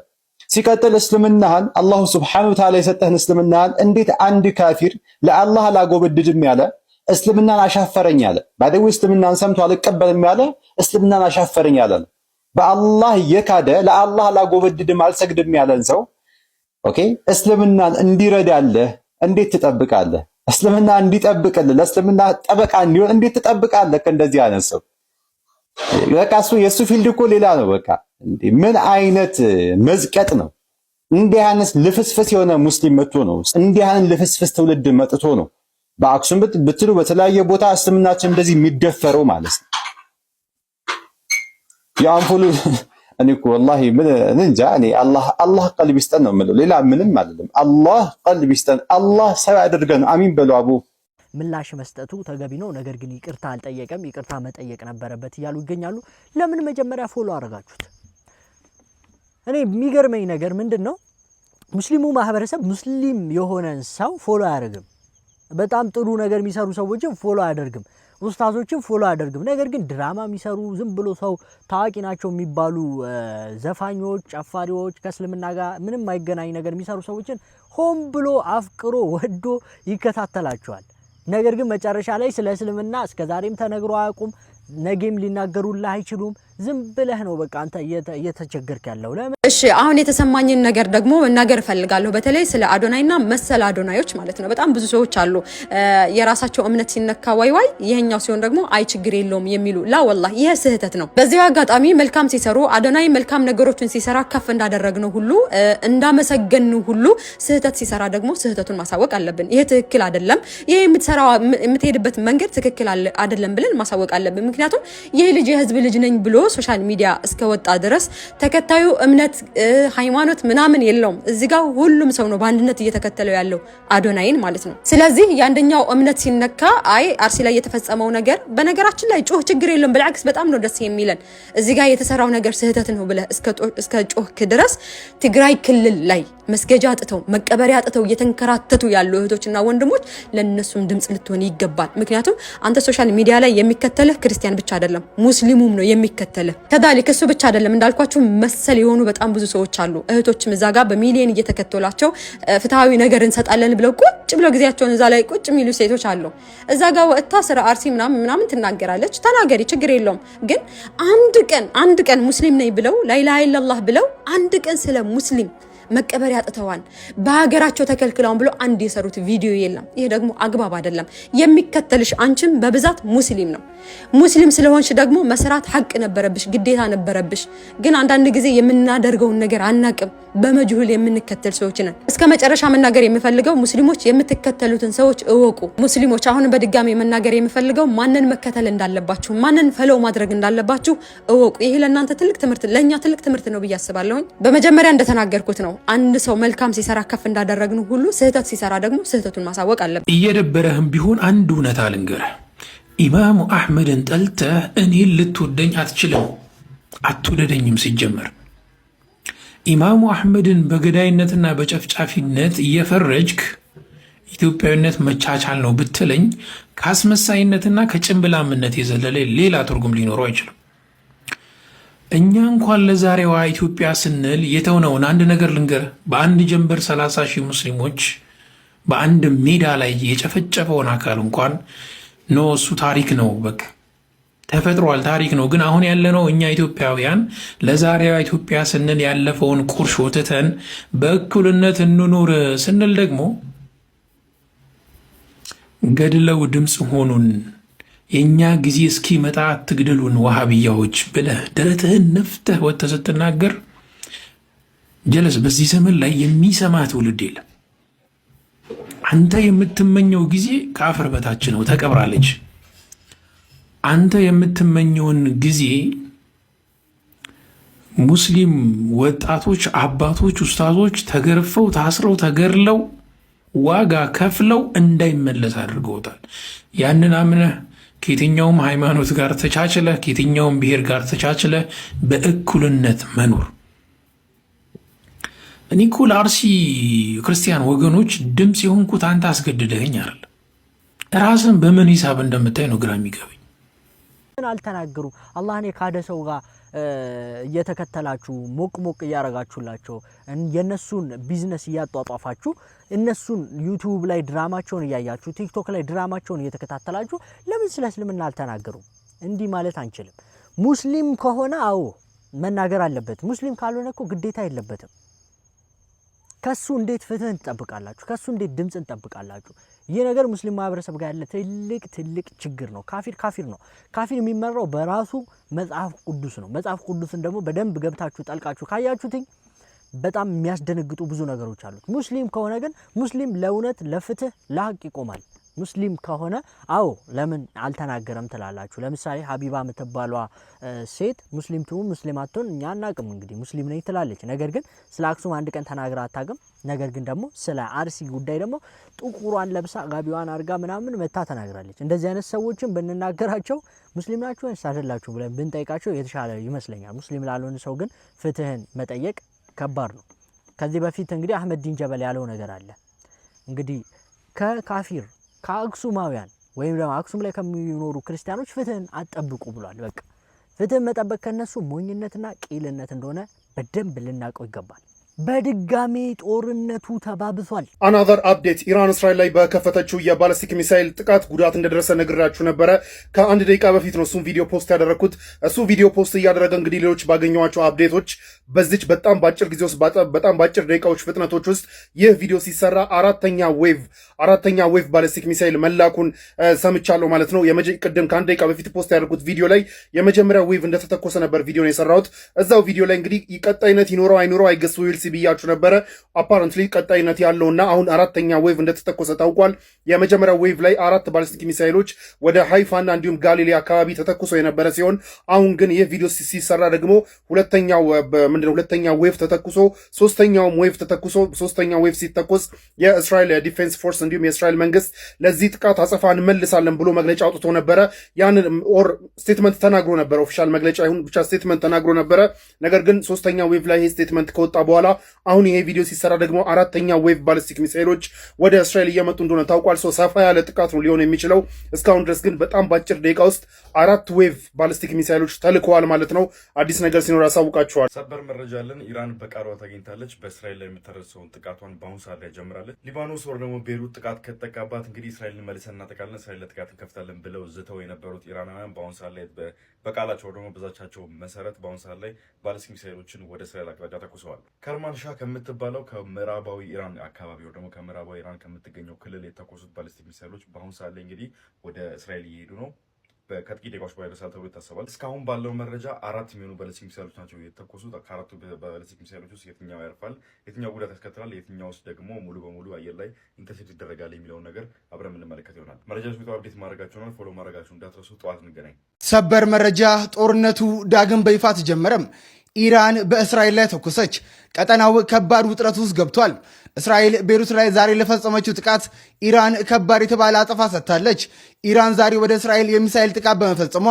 ሲቀጥል እስልምናህን አላሁ ሱብሓነሁ ወተዓላ የሰጠህን እስልምናህን እንዴት አንድ ካፊር ለአላህ አላጎበድድም ያለ እስልምናን አሻፈረኝ ያለ ባደው እስልምናን ሰምቶ አልቀበልም ያለ እስልምናን አሻፈረኝ ያለ በአላህ የካደ ለአላህ አላጎበድድም አልሰግድም ያለን ሰው ኦኬ እስልምናን እንዲረዳለህ እንዴት ትጠብቃለህ? እስልምና እንዲጠብቅልህ ለእስልምና ጠበቃ እንዲሆን እንዴት ትጠብቃለህ? እንደዚህ አነሰው በቃ እሱ የሱ ፊልድ እኮ ሌላ ነው። በቃ ምን አይነት መዝቀጥ ነው? እንዲህ አይነት ልፍስፍስ የሆነ ሙስሊም መጥቶ ነው እንዲህ አይነት ልፍስፍስ ትውልድ መጥቶ ነው በአክሱም ብትሉ በተለያየ ቦታ እስልምናችን እንደዚህ የሚደፈረው ማለት ነው። የአንፎሉ እኔ እኮ ወላሂ ምን እንጃ እኔ አላህ ቀልብ ይስጠን ነው የምለው፣ ሌላ ምንም አይደለም። አላህ ቀልብ ይስጠን፣ አላህ ሰው ያድርገን። አሚን በሉ። አቡ ምላሽ መስጠቱ ተገቢ ነው። ነገር ግን ይቅርታ አልጠየቀም፣ ይቅርታ መጠየቅ ነበረበት እያሉ ይገኛሉ። ለምን መጀመሪያ ፎሎ አደረጋችሁት? እኔ የሚገርመኝ ነገር ምንድነው ሙስሊሙ ማህበረሰብ ሙስሊም የሆነን ሰው ፎሎ አያደርግም። በጣም ጥሩ ነገር የሚሰሩ ሰዎችን ፎሎ አያደርግም፣ ኡስታዞችን ፎሎ አያደርግም። ነገር ግን ድራማ የሚሰሩ ዝም ብሎ ሰው ታዋቂ ናቸው የሚባሉ ዘፋኞች፣ ጨፋሪዎች ከእስልምና ጋር ምንም ማይገናኝ ነገር የሚሰሩ ሰዎችን ሆን ብሎ አፍቅሮ ወዶ ይከታተላቸዋል። ነገር ግን መጨረሻ ላይ ስለ እስልምና እስከዛሬም ተነግሮ አያውቁም፣ ነገም ሊናገሩልህ አይችሉም። ዝም ብለህ ነው በቃ አንተ እየተቸገርክ ያለው። እሺ አሁን የተሰማኝን ነገር ደግሞ መናገር ፈልጋለሁ። በተለይ ስለ አዶናይና መሰል አዶናዮች ማለት ነው። በጣም ብዙ ሰዎች አሉ የራሳቸው እምነት ሲነካ ዋይ ይሄኛው ሲሆን ደግሞ አይ ችግር የለውም የሚሉ ላ ወላሂ ይሄ ስህተት ነው። በዚህ አጋጣሚ መልካም ሲሰሩ አዶናይ መልካም ነገሮችን ሲሰራ ከፍ እንዳደረግነው ሁሉ እንዳመሰገንነው ሁሉ ስህተት ሲሰራ ደግሞ ስህተቱን ማሳወቅ አለብን። ይሄ ትክክል አይደለም፣ ይሄ የምትሄድበት መንገድ ትክክል አይደለም ብለን ማሳወቅ አለብን። ምክንያቱም ይሄ ልጅ የህዝብ ልጅ ነኝ ብሎ ሶሻል ሚዲያ እስከወጣ ድረስ ተከታዩ እምነት ሃይማኖት ምናምን የለውም። እዚህ ጋር ሁሉም ሰው ነው በአንድነት እየተከተለው ያለው አዶናይን ማለት ነው። ስለዚህ ያንደኛው እምነት ሲነካ አይ አርሲ ላይ የተፈጸመው ነገር በነገራችን ላይ ጮህ ችግር የለውም بالعكس በጣም ነው ደስ የሚለን። እዚህ ጋር የተሰራው ነገር ስህተት ነው ብለ እስከ ጮህክ ድረስ ትግራይ ክልል ላይ መስገጃ አጥተው መቀበሪያ አጥተው እየተንከራተቱ ያሉ እህቶችና ወንድሞች ለነሱም ድምጽ ልትሆን ይገባል። ምክንያቱም አንተ ሶሻል ሚዲያ ላይ የሚከተልህ ክርስቲያን ብቻ አይደለም ሙስሊሙም ነው የሚከተልህ። ከዳሊክ እሱ ብቻ አይደለም እንዳልኳችሁ መሰል የሆኑ በጣም ብዙ ሰዎች አሉ። እህቶችም እዛ ጋር በሚሊዮን እየተከተሏቸው ፍትሃዊ ነገር እንሰጣለን ብለው ቁጭ ብለው ጊዜያቸውን እዛ ላይ ቁጭ የሚሉ ሴቶች አሉ። እዛ ጋር ወጥታ ስለ አርሲ ምናምን ትናገራለች። ተናገሪ ችግር የለውም። ግን አንድ ቀን ሙስሊም ነኝ ብለው ላኢላሃ ኢላላህ ብለው አንድ ቀን ስለ ሙስሊም መቀበሪያ አጥተዋን በሀገራቸው ተከልክለውን ብሎ አንድ የሰሩት ቪዲዮ የለም። ይሄ ደግሞ አግባብ አይደለም። የሚከተልሽ አንቺም በብዛት ሙስሊም ነው። ሙስሊም ስለሆንሽ ደግሞ መስራት ሐቅ ነበረብሽ፣ ግዴታ ነበረብሽ። ግን አንዳንድ ጊዜ የምናደርገውን ነገር አናቅም። በመጅሁል የምንከተል ሰዎች ነን። እስከ መጨረሻ መናገር የምፈልገው ሙስሊሞች የምትከተሉትን ሰዎች እወቁ። ሙስሊሞች አሁን በድጋሚ መናገር የምፈልገው ማንን መከተል እንዳለባችሁ፣ ማንን ፈለው ማድረግ እንዳለባችሁ እወቁ። ይሄ ለእናንተ ትልቅ ትምህርት፣ ለኛ ትልቅ ትምህርት ነው ብዬ አስባለሁ። በመጀመሪያ እንደተናገርኩት ነው አንድ ሰው መልካም ሲሰራ ከፍ እንዳደረግነው ሁሉ ስህተት ሲሰራ ደግሞ ስህተቱን ማሳወቅ አለበት። እየደበረህም ቢሆን አንድ እውነት ልንገርህ። ኢማሙ አህመድን ጠልተህ እኔን ልትወደኝ አትችልም፣ አትወደደኝም። ሲጀመር ኢማሙ አህመድን በገዳይነትና በጨፍጫፊነት እየፈረጅክ ኢትዮጵያዊነት መቻቻል ነው ብትለኝ ከአስመሳይነትና ከጭንብላምነት የዘለለ ሌላ ትርጉም ሊኖረው አይችልም። እኛ እንኳን ለዛሬዋ ኢትዮጵያ ስንል የተውነውን አንድ ነገር ልንገር። በአንድ ጀንበር 30 ሺህ ሙስሊሞች በአንድ ሜዳ ላይ የጨፈጨፈውን አካል እንኳን ነው እሱ ታሪክ ነው፣ በቃ ተፈጥሯል፣ ታሪክ ነው። ግን አሁን ያለነው እኛ ኢትዮጵያውያን ለዛሬዋ ኢትዮጵያ ስንል ያለፈውን ቁርሾ ትተን በእኩልነት እንኑር ስንል ደግሞ ገድለው ድምፅ ሆኑን የኛ ጊዜ እስኪመጣ አትግደሉን ወሃቢያዎች ብለህ ደረትህን ነፍተህ ወጥተህ ስትናገር ጀለስ በዚህ ዘመን ላይ የሚሰማ ትውልድ የለም። አንተ የምትመኘው ጊዜ ከአፈር በታች ነው፣ ተቀብራለች። አንተ የምትመኘውን ጊዜ ሙስሊም ወጣቶች፣ አባቶች፣ ኡስታዞች ተገርፈው ታስረው ተገርለው ዋጋ ከፍለው እንዳይመለስ አድርገውታል። ያንን አምነህ ከየትኛውም ሃይማኖት ጋር ተቻችለህ ከየትኛውም ብሔር ጋር ተቻችለህ በእኩልነት መኖር። እኔ እኮ ለአርሲ ክርስቲያን ወገኖች ድምፅ የሆንኩት አንተ አስገድደኸኝ አይደል። ራስን በምን ሂሳብ እንደምታይ ነው ግራ የሚገባኝ። አልተናገሩ አላህን የካደ ሰው ጋር እየተከተላችሁ ሞቅ እያረጋችሁላቸው የነሱን ቢዝነስ እያጧጧፋችሁ እነሱን ዩቲዩብ ላይ ድራማቸውን እያያችሁ ቲክቶክ ላይ ድራማቸውን እየተከታተላችሁ ለምን ስለ እስልምና አልተናገሩ? እንዲህ ማለት አንችልም። ሙስሊም ከሆነ አዎ መናገር አለበት። ሙስሊም ካልሆነ እኮ ግዴታ የለበትም። ከሱ እንዴት ፍትህን ትጠብቃላችሁ? ከሱ እንዴት ድምጽን ትጠብቃላችሁ? ይህ ነገር ሙስሊም ማህበረሰብ ጋር ያለ ትልቅ ችግር ነው። ካፊር ነው። ካፊር የሚመራው በራሱ መጽሐፍ ቅዱስ ነው። መጽሐፍ ቅዱስን ደግሞ በደንብ ገብታችሁ ጠልቃችሁ ካያችሁትኝ በጣም የሚያስደነግጡ ብዙ ነገሮች አሉት። ሙስሊም ከሆነ ግን ሙስሊም ለእውነት ለፍትህ ለሀቅ ይቆማል። ሙስሊም ከሆነ አዎ ለምን አልተናገረም ትላላችሁ? ለምሳሌ ሀቢባ የምትባሏ ሴት ሙስሊም ትሁን ሙስሊም አትሁን እኛ አናቅም። እንግዲህ ሙስሊም ነኝ ትላለች። ነገር ግን ስለ አክሱም አንድ ቀን ተናግራ አታውቅም። ነገር ግን ደግሞ ስለ አርሲ ጉዳይ ደግሞ ጥቁሯን ለብሳ ጋቢዋን አድርጋ ምናምን መታ ተናግራለች። እንደዚህ አይነት ሰዎችን ብንናገራቸው ሙስሊም ናችሁ ወይስ አይደላችሁ ብለን ብንጠይቃቸው የተሻለ ይመስለኛል። ሙስሊም ላልሆነ ሰው ግን ፍትህን መጠየቅ ከባድ ነው። ከዚህ በፊት እንግዲህ አህመድ ዲን ጀበል ያለው ነገር አለ። እንግዲህ ከካፊር ከአክሱማውያን ወይም ደግሞ አክሱም ላይ ከሚኖሩ ክርስቲያኖች ፍትህን አጠብቁ ብሏል። በቃ ፍትህን መጠበቅ ከነሱ ሞኝነትና ቂልነት እንደሆነ በደንብ ልናቀው ይገባል። በድጋሚ ጦርነቱ ተባብሷል። አናዘር አፕዴት ኢራን እስራኤል ላይ በከፈተችው የባለስቲክ ሚሳይል ጥቃት ጉዳት እንደደረሰ ነግራችሁ ነበረ። ከአንድ ደቂቃ በፊት ነው እሱን ቪዲዮ ፖስት ያደረኩት። እሱ ቪዲዮ ፖስት እያደረገ እንግዲህ ሌሎች ባገኘዋቸው አፕዴቶች በዚች በጣም ባጭር ጊዜ ውስጥ በጣም ባጭር ደቂቃዎች ፍጥነቶች ውስጥ ይህ ቪዲዮ ሲሰራ አራተኛ ዌቭ ባለስቲክ ሚሳይል መላኩን ሰምቻለሁ ማለት ነው። ቅድም ከአንድ ደቂቃ በፊት ፖስት ያደረኩት ቪዲዮ ላይ የመጀመሪያ ዌቭ እንደተተኮሰ ነበር ቪዲዮ ነው የሰራሁት። እዛው ቪዲዮ ላይ እንግዲህ ቀጣይነት ይኖረው አይኖረው አይገስ ዊልሲ ብያችሁ ነበረ። አፓረንትሊ ቀጣይነት ያለውና አሁን አራተኛ ዌቭ እንደተተኮሰ ታውቋል። የመጀመሪያ ዌቭ ላይ 4 ባለስቲክ ሚሳይሎች ወደ ሃይፋና እንዲሁም ጋሊሌ አካባቢ ተተኩሶ የነበረ ሲሆን አሁን ግን ይህ ቪዲዮ ሲሰራ ደግሞ ሁለተኛው ዌቭ ተተኩሶ ሶስተኛው ዌቭ ሲተኮስ የእስራኤል ዲፌንስ ፎርስ እንዲሁም የእስራኤል መንግስት ለዚህ ጥቃት አጸፋ እንመልሳለን ብሎ መግለጫ አውጥቶ ነበረ። ያንን ስቴትመንት ተናግሮ ነበረ። ኦፊሻል መግለጫ ይሁን ብቻ ስቴትመንት ተናግሮ ነበረ። ነገር ግን ሶስተኛው ዌቭ ላይ ይሄ ስቴትመንት ከወጣ በኋላ አሁን ይሄ ቪዲዮ ሲሰራ ደግሞ አራተኛው ዌቭ ባሊስቲክ ሚሳይሎች ወደ እስራኤል እየመጡ እንደሆነ ታውቋል። ሰፋ ያለ ጥቃት ነው ሊሆን የሚችለው። እስካሁን ድረስ ግን በጣም ባጭር ደቂቃ ውስጥ 4 ዌቭ ባሊስቲክ ሚሳይሎች ተልከዋል ማለት ነው። አዲስ ነገር ሲኖር ያሳውቃችኋል። ሰበር መረጃ አለን። ኢራን በቃሏ ተገኝታለች። በእስራኤል ላይ የምታደርሰውን ጥቃቷን በአሁኑ ሰዓት ላይ ጀምራለች። ሊባኖስ ወር ደግሞ ቤሩት ጥቃት ከተጠቃባት እንግዲህ እስራኤልን መልሰን እናጠቃለን፣ እስራኤል ለጥቃት እንከፍታለን ብለው ዝተው የነበሩት ኢራናውያን በአሁኑ ሰዓት ላይ በቃላቸው ደግሞ በዛቻቸው መሰረት በአሁኑ ሰዓት ላይ ባሊስቲክ ሚሳይሎችን ወደ እስራኤል አቅጣጫ ተኩሰዋል። ከርማንሻ ከምትባለው ከምዕራባዊ ኢራን አካባቢ ወይ ደግሞ ከምዕራባዊ ኢራን ከምትገኘው ክልል የተኮሱት ባሊስቲክ ሚሳይሎች በአሁኑ ሰዓት ላይ እንግዲህ ወደ እስራኤል እየሄዱ ነው። ከጥቂት ደቂቃዎች በኋላ ይደርሳል ተብሎ ይታሰባል። እስካሁን ባለው መረጃ 4 የሚሆኑ ባሊስቲክ ሚሳይሎች ናቸው የተተኮሱት። ከአራቱ ባሊስቲክ ሚሳይሎች ውስጥ የትኛው ያርፋል፣ የትኛው ጉዳት ያስከትላል፣ የትኛው ውስጥ ደግሞ ሙሉ በሙሉ አየር ላይ ኢንተርሴፕት ይደረጋል የሚለውን ነገር አብረን የምንመለከት ይሆናል። መረጃዎች ቢጠው አፕዴት ማድረጋችሁን ፎሎ ማድረጋችሁ እንዳትረሱ። ጠዋት እንገናኝ። ሰበር መረጃ፣ ጦርነቱ ዳግም በይፋ ተጀመረም። ኢራን በእስራኤል ላይ ተኮሰች። ቀጠናው ከባድ ውጥረት ውስጥ ገብቷል። እስራኤል ቤሩት ላይ ዛሬ ለፈጸመችው ጥቃት ኢራን ከባድ የተባለ አጸፋ ሰጥታለች። ኢራን ዛሬ ወደ እስራኤል የሚሳኤል ጥቃት በመፈጸሟ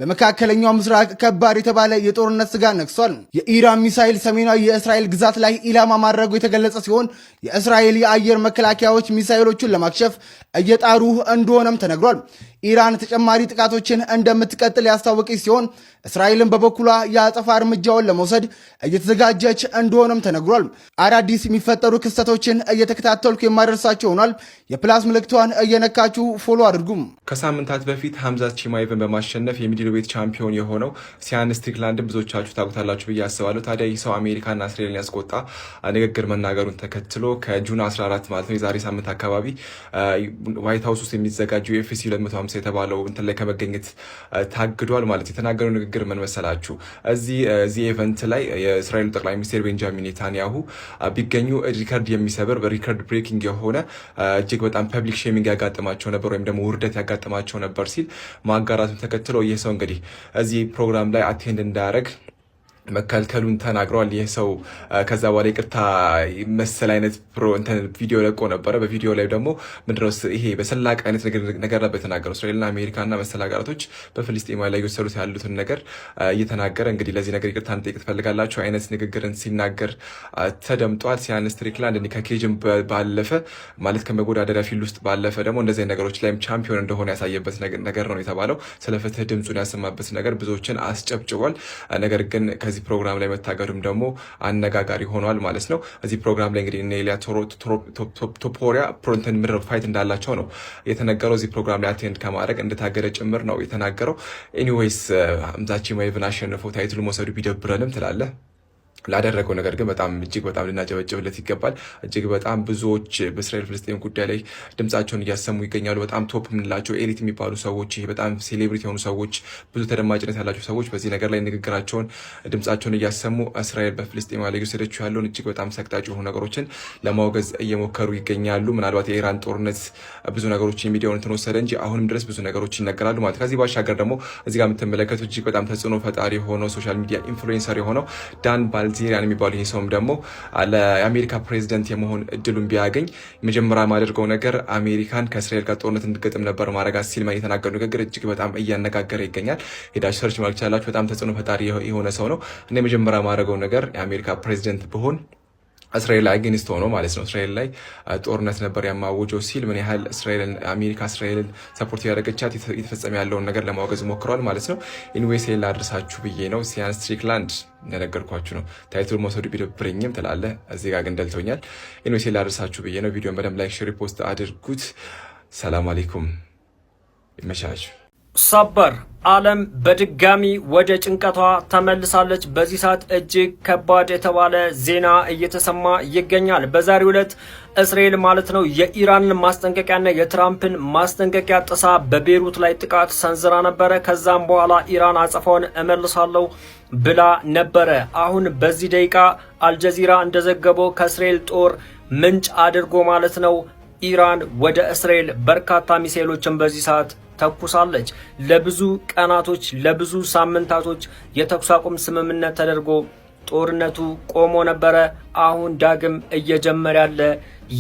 በመካከለኛው ምስራቅ ከባድ የተባለ የጦርነት ስጋት ነግሷል። የኢራን ሚሳኤል ሰሜናዊ የእስራኤል ግዛት ላይ ኢላማ ማድረጉ የተገለጸ ሲሆን የእስራኤል የአየር መከላከያዎች ሚሳኤሎቹን ለማክሸፍ እየጣሩ እንደሆነም ተነግሯል። ኢራን ተጨማሪ ጥቃቶችን እንደምትቀጥል ያስታወቀች ሲሆን እስራኤልን በበኩሏ የአጸፋ እርምጃውን ለመውሰድ እየተዘጋጀች እንደሆነም ተነግሯል። አዳዲስ የሚፈጠሩ ክስተቶችን እየተከታተልኩ የማደርሳቸው ሆኗል። የፕላስ ምልክቷን እየነካችሁ ፎሎ አድርጉም። ከሳምንታት በፊት ሀምዛ ቺማይቭን በማሸነፍ የሚድል ዌት ቻምፒዮን የሆነው ሲያን ስትሪክላንድን ብዙዎቻችሁ ታውቁታላችሁ ብዬ አስባለሁ። ታዲያ ይህ ሰው አሜሪካና እስራኤልን ያስቆጣ ንግግር መናገሩን ተከትሎ ከጁን 14 ማለት ነው የዛሬ ሳምንት አካባቢ ዋይት ሀውስ ውስጥ የሚዘጋጀው የኤፍሲ 250 የተባለው እንትን ላይ ከመገኘት ታግዷል። ማለት የተናገረው ንግግር ምን መሰላችሁ? እዚህ ኢቨንት ላይ የእስራኤሉ ጠቅላይ ሚኒስትር ቤንጃሚን ኔታንያሁ ቢገኙ ሪከርድ የሚሰብር ሪከርድ ብሬኪንግ የሆነ እጅግ በጣም ፐብሊክ ሼሚንግ ያጋጥማቸው ነበር ወይም ደግሞ ውርደት ያጋጥማቸው ነበር ሲል ማጋራቱን ተከትሎ ይህ ሰው እንግዲህ እዚህ ፕሮግራም ላይ አቴንድ እንዳያደርግ መከልከሉን ተናግረዋል። ይህ ሰው ከዛ በኋላ ይቅርታ መሰል አይነት ቪዲዮ ለቆ ነበረ። በቪዲዮ ላይ ደግሞ ምንድነው ይሄ በሰላቅ አይነት ነገር ነበር የተናገረው። እስራኤልና አሜሪካና መሰል ሀገራቶች በፍልስጤማ ላይ እየወሰዱት ያሉትን ነገር እየተናገረ እንግዲህ ለዚህ ነገር ይቅርታ እንጠይቅ ትፈልጋላችሁ አይነት ንግግርን ሲናገር ተደምጧል። ሲያን ስትሪክላንድ እንዲህ ከኬጅን ባለፈ ማለት ከመወዳደሪያ ፊልድ ውስጥ ባለፈ ደግሞ እንደዚህ ነገሮች ላይም ቻምፒዮን እንደሆነ ያሳየበት ነገር ነው የተባለው። ስለ ፍትህ ድምፁን ያሰማበት ነገር ብዙዎችን አስጨብጭቧል። ነገር ግን ከዚህ ፕሮግራም ላይ መታገዱም ደግሞ አነጋጋሪ ሆኗል ማለት ነው። እዚህ ፕሮግራም ላይ እንግዲህ ኤልያ ቶፖሪያ ፕሮንተን ምድር ፋይት እንዳላቸው ነው የተነገረው። እዚህ ፕሮግራም ላይ አቴንድ ከማድረግ እንደታገደ ጭምር ነው የተናገረው። ኤኒዌይስ ሀምዛ ቺማይቭን አሸንፎ ታይትሉ መውሰዱ ቢደብረንም ትላለህ ላደረገው ነገር ግን በጣም እጅግ በጣም ልናጨበጭብለት ይገባል። እጅግ በጣም ብዙዎች በእስራኤል ፍልስጤም ጉዳይ ላይ ድምጻቸውን እያሰሙ ይገኛሉ። በጣም ቶፕ የምንላቸው ኤሊት የሚባሉ ሰዎች፣ ይሄ በጣም ሴሌብሪቲ የሆኑ ሰዎች፣ ብዙ ተደማጭነት ያላቸው ሰዎች በዚህ ነገር ላይ ንግግራቸውን ድምጻቸውን እያሰሙ እስራኤል በፍልስጤም ላይ እየወሰደችው ያለውን እጅግ በጣም ሰቅጣጭ የሆኑ ነገሮችን ለማውገዝ እየሞከሩ ይገኛሉ። ምናልባት የኢራን ጦርነት ብዙ ነገሮችን የሚዲያውን እንትን ወሰደ እንጂ አሁንም ድረስ ብዙ ነገሮች ይነገራሉ ማለት። ከዚህ ባሻገር ደግሞ እዚህ ጋር የምትመለከቱት እጅግ በጣም ተጽዕኖ ፈጣሪ የሆነው ሶሻል ሚዲያ ኢንፍሉዌንሰር የሆነው ዳን ዚሪያን የሚባሉ ይህ ሰውም ደግሞ ለአሜሪካ ፕሬዚደንት የመሆን እድሉን ቢያገኝ መጀመሪያ ማደርገው ነገር አሜሪካን ከእስራኤል ጋር ጦርነት እንድገጥም ነበር ማድረጋት ሲል የተናገሩ ንግግር እጅግ በጣም እያነጋገረ ይገኛል። ሄዳችሁ ሰርች ማድረግ ትችላላችሁ። በጣም ተጽዕኖ ፈጣሪ የሆነ ሰው ነው እና የመጀመሪያ ማድረገው ነገር የአሜሪካ ፕሬዚደንት ብሆን እስራኤል አጌንስት ሆኖ ማለት ነው እስራኤል ላይ ጦርነት ነበር ያማወጀው ሲል ምን ያህል አሜሪካ እስራኤልን ሰፖርት ያደረገቻት የተፈጸመ ያለውን ነገር ለማወገዝ ሞክረዋል ማለት ነው። ኢንዌይስ ላድርሳችሁ ብዬ ነው። ሲያን ስትሪክላንድ እንደነገርኳችሁ ነው። ታይትል መውሰዱ ቢደብረኝም ትላለህ፣ እዚህ ጋር ግን ደልቶኛል። ኢንዌይስ ላድርሳችሁ ብዬ ነው። ቪዲዮን በደንብ ላይክ፣ ሼር፣ ፖስት አድርጉት። ሰላም አለይኩም፣ ይመቻችሁ። ሰበር ዓለም በድጋሚ ወደ ጭንቀቷ ተመልሳለች። በዚህ ሰዓት እጅግ ከባድ የተባለ ዜና እየተሰማ ይገኛል። በዛሬው ዕለት እስራኤል ማለት ነው የኢራንን ማስጠንቀቂያና የትራምፕን ማስጠንቀቂያ ጥሳ በቤሩት ላይ ጥቃት ሰንዝራ ነበረ። ከዛም በኋላ ኢራን አጸፋውን እመልሳለሁ ብላ ነበረ። አሁን በዚህ ደቂቃ አልጀዚራ እንደዘገበው ከእስራኤል ጦር ምንጭ አድርጎ ማለት ነው ኢራን ወደ እስራኤል በርካታ ሚሳኤሎችን በዚህ ሰዓት ተኩሳለች። ለብዙ ቀናቶች ለብዙ ሳምንታቶች የተኩስ አቁም ስምምነት ተደርጎ ጦርነቱ ቆሞ ነበረ። አሁን ዳግም እየጀመረ ያለ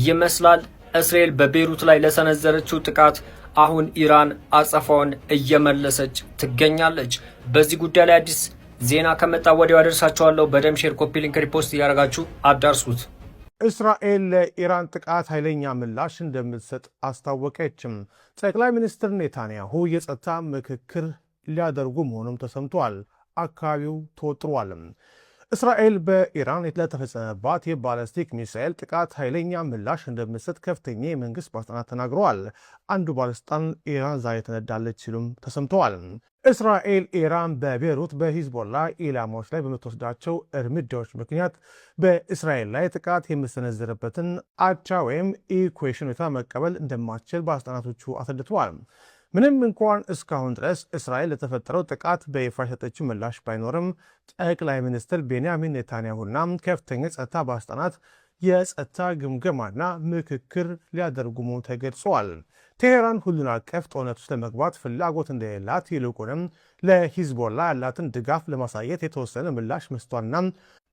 ይመስላል። እስራኤል በቤሩት ላይ ለሰነዘረችው ጥቃት አሁን ኢራን አጸፋውን እየመለሰች ትገኛለች። በዚህ ጉዳይ ላይ አዲስ ዜና ከመጣ ወዲያው አደርሳችኋለሁ። በደም ሼር፣ ኮፒ ሊንክ፣ ሪፖስት እያደረጋችሁ አዳርሱት። እስራኤል ለኢራን ጥቃት ኃይለኛ ምላሽ እንደምትሰጥ አስታወቀችም። ጠቅላይ ሚኒስትር ኔታንያሁ የጸጥታ ምክክር ሊያደርጉ መሆኑም ተሰምቷል። አካባቢው ተወጥሯል። እስራኤል በኢራን ለተፈጸመባት የባለስቲክ ሚሳኤል ጥቃት ኃይለኛ ምላሽ እንደምትሰጥ ከፍተኛ የመንግስት ባለስልጣናት ተናግረዋል። አንዱ ባለስልጣን ኢራን ዛሬ ተነዳለች ሲሉም ተሰምተዋል። እስራኤል ኢራን በቤሩት በሂዝቦላ ኢላማዎች ላይ በምትወስዳቸው እርምጃዎች ምክንያት በእስራኤል ላይ ጥቃት የምትሰነዝርበትን አቻ ወይም ኢኩዌሽን ሁኔታ መቀበል እንደማትችል ባለስልጣናቶቹ አስረድተዋል። ምንም እንኳን እስካሁን ድረስ እስራኤል ለተፈጠረው ጥቃት በይፋ የሰጠችው ምላሽ ባይኖርም ጠቅላይ ሚኒስትር ቤንያሚን ኔታንያሁና ከፍተኛ ጸጥታ ባለስልጣናት የጸጥታ ግምገማና ምክክር ሊያደርጉ መሆኑ ተገልጿል። ቴሄራን ሁሉን አቀፍ ጦርነት ውስጥ ለመግባት ፍላጎት እንደሌላት ይልቁንም ለሂዝቦላ ያላትን ድጋፍ ለማሳየት የተወሰነ ምላሽ መስቷልና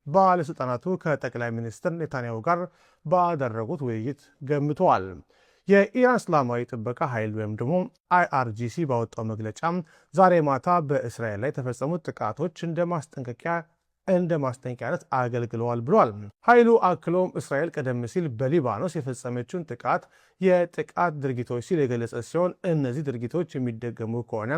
ባለስልጣናቱ ከጠቅላይ ሚኒስትር ኔታንያሁ ጋር ባደረጉት ውይይት ገምተዋል። የኢራን እስላማዊ ጥበቃ ኃይል ወይም ደግሞ IRGC ባወጣው መግለጫ ዛሬ ማታ በእስራኤል ላይ የተፈጸሙት ጥቃቶች እንደ ማስጠንቀቂያነት አገልግለዋል ብሏል። ኃይሉ አክሎም እስራኤል ቀደም ሲል በሊባኖስ የፈጸመችውን ጥቃት የጥቃት ድርጊቶች ሲል የገለጸ ሲሆን እነዚህ ድርጊቶች የሚደገሙ ከሆነ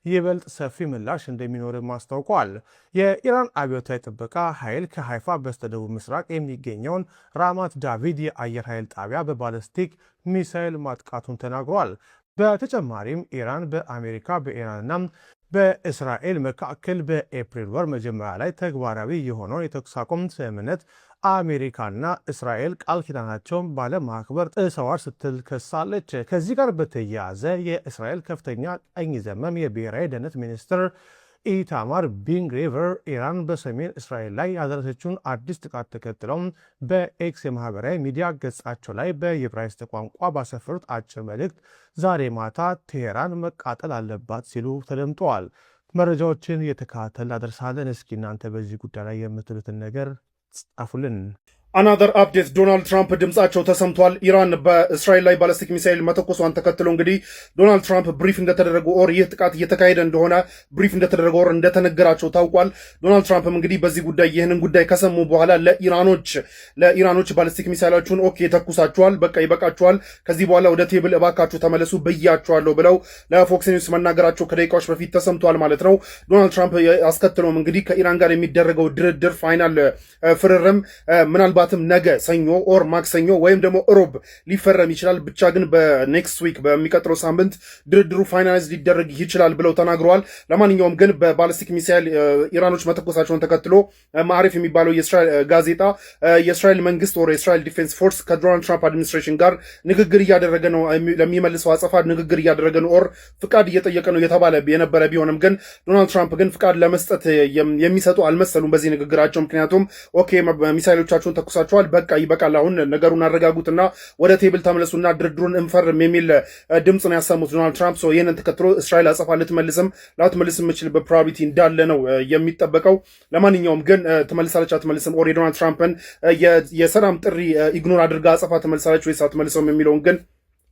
ይበልጥ ሰፊ ምላሽ እንደሚኖርም አስታውቋል። የኢራን አብዮታዊ ጥበቃ ኃይል ከሃይፋ በስተደቡብ ምስራቅ የሚገኘውን ራማት ዳቪድ የአየር ኃይል ጣቢያ በባለስቲክ ሚሳይል ማጥቃቱን ተናግሯል። በተጨማሪም ኢራን በአሜሪካ በኢራንና በእስራኤል መካከል በኤፕሪል ወር መጀመሪያ ላይ ተግባራዊ የሆነውን የተኩስ አቁም ስምምነት አሜሪካና እስራኤል ቃል ኪዳናቸውን ባለማክበር ጥሰዋል ስትል ከሳለች። ከዚህ ጋር በተያያዘ የእስራኤል ከፍተኛ ቀኝ ዘመም የብሔራዊ ደህንነት ሚኒስትር ኢታማር ቢን ግቪር ኢራን በሰሜን እስራኤል ላይ ያደረሰችውን አዲስ ጥቃት ተከትለው በኤክስ የማህበራዊ ሚዲያ ገጻቸው ላይ በዕብራይስጥ ቋንቋ ባሰፈሩት አጭር መልእክት ዛሬ ማታ ቴሄራን መቃጠል አለባት ሲሉ ተደምጠዋል። መረጃዎችን እየተከታተልን አደርሳለን። እስኪ እናንተ በዚህ ጉዳይ ላይ የምትሉትን ነገር ጻፉልን። አናደር አፕዴት ዶናልድ ትራምፕ ድምጻቸው ተሰምቷል። ኢራን በእስራኤል ላይ ባለስቲክ ሚሳይል መተኮሷን ተከትሎ እንግዲህ ዶናልድ ትራምፕ ብሪፍ እንደተደረጉ ኦር ይህ ጥቃት እየተካሄደ እንደሆነ ብሪፍ እንደተደረገ ኦር እንደተነገራቸው ታውቋል። ዶናልድ ትራምፕም እንግዲህ በዚህ ጉዳይ ይህንን ጉዳይ ከሰሙ በኋላ ለኢራኖች ባለስቲክ ሚሳይላችሁን ኦኬ ተኩሳችኋል፣ በቃ ይበቃችኋል፣ ከዚህ በኋላ ወደ ቴብል እባካችሁ ተመለሱ ብያችኋለሁ ብለው ለፎክስ ኒውስ መናገራቸው ከደቂቃዎች በፊት ተሰምቷል ማለት ነው። ዶናልድ ትራምፕ አስከትሎም እንግዲህ ከኢራን ጋር የሚደረገው ድርድር ፋይናል ፍርርም ምናልባት ነገ ሰኞ ኦር ማክሰኞ ወይም ደግሞ እሮብ ሊፈረም ይችላል። ብቻ ግን በኔክስት ዊክ በሚቀጥለው ሳምንት ድርድሩ ፋይናላይዝ ሊደረግ ይችላል ብለው ተናግረዋል። ለማንኛውም ግን በባለስቲክ ሚሳይል ኢራኖች መተኮሳቸውን ተከትሎ ማዕሪፍ የሚባለው የእስራኤል ጋዜጣ የእስራኤል መንግስት ኦር የእስራኤል ዲፌንስ ፎርስ ከዶናልድ ትራምፕ አድሚኒስትሬሽን ጋር ንግግር እያደረገ ነው፣ ለሚመልሰው አጸፋ ንግግር እያደረገ ነው ኦር ፍቃድ እየጠየቀ ነው የተባለ የነበረ ቢሆንም ግን ዶናልድ ትራምፕ ግን ፍቃድ ለመስጠት የሚሰጡ አልመሰሉም በዚህ ንግግራቸው። ምክንያቱም ኦኬ ሚሳይሎቻቸውን ተኩሳቸዋል፣ በቃ ይበቃል፣ አሁን ነገሩን አረጋጉትና ወደ ቴብል ተመለሱና ድርድሩን እንፈርም የሚል ድምፅ ነው ያሰሙት ዶናልድ ትራምፕ። ይህንን ተከትሎ እስራኤል አጸፋ ላትመልስ የምችልበት ፕሮባቢሊቲ እንዳለ ነው የሚጠበቀው። ለማንኛውም ግን ትመልሳለች አትመልስም ኦር የዶናልድ ትራምፕን የሰላም ጥሪ ኢግኖር አድርጋ አጸፋ ትመልሳለች ወይስ አትመልሰውም የሚለውን ግን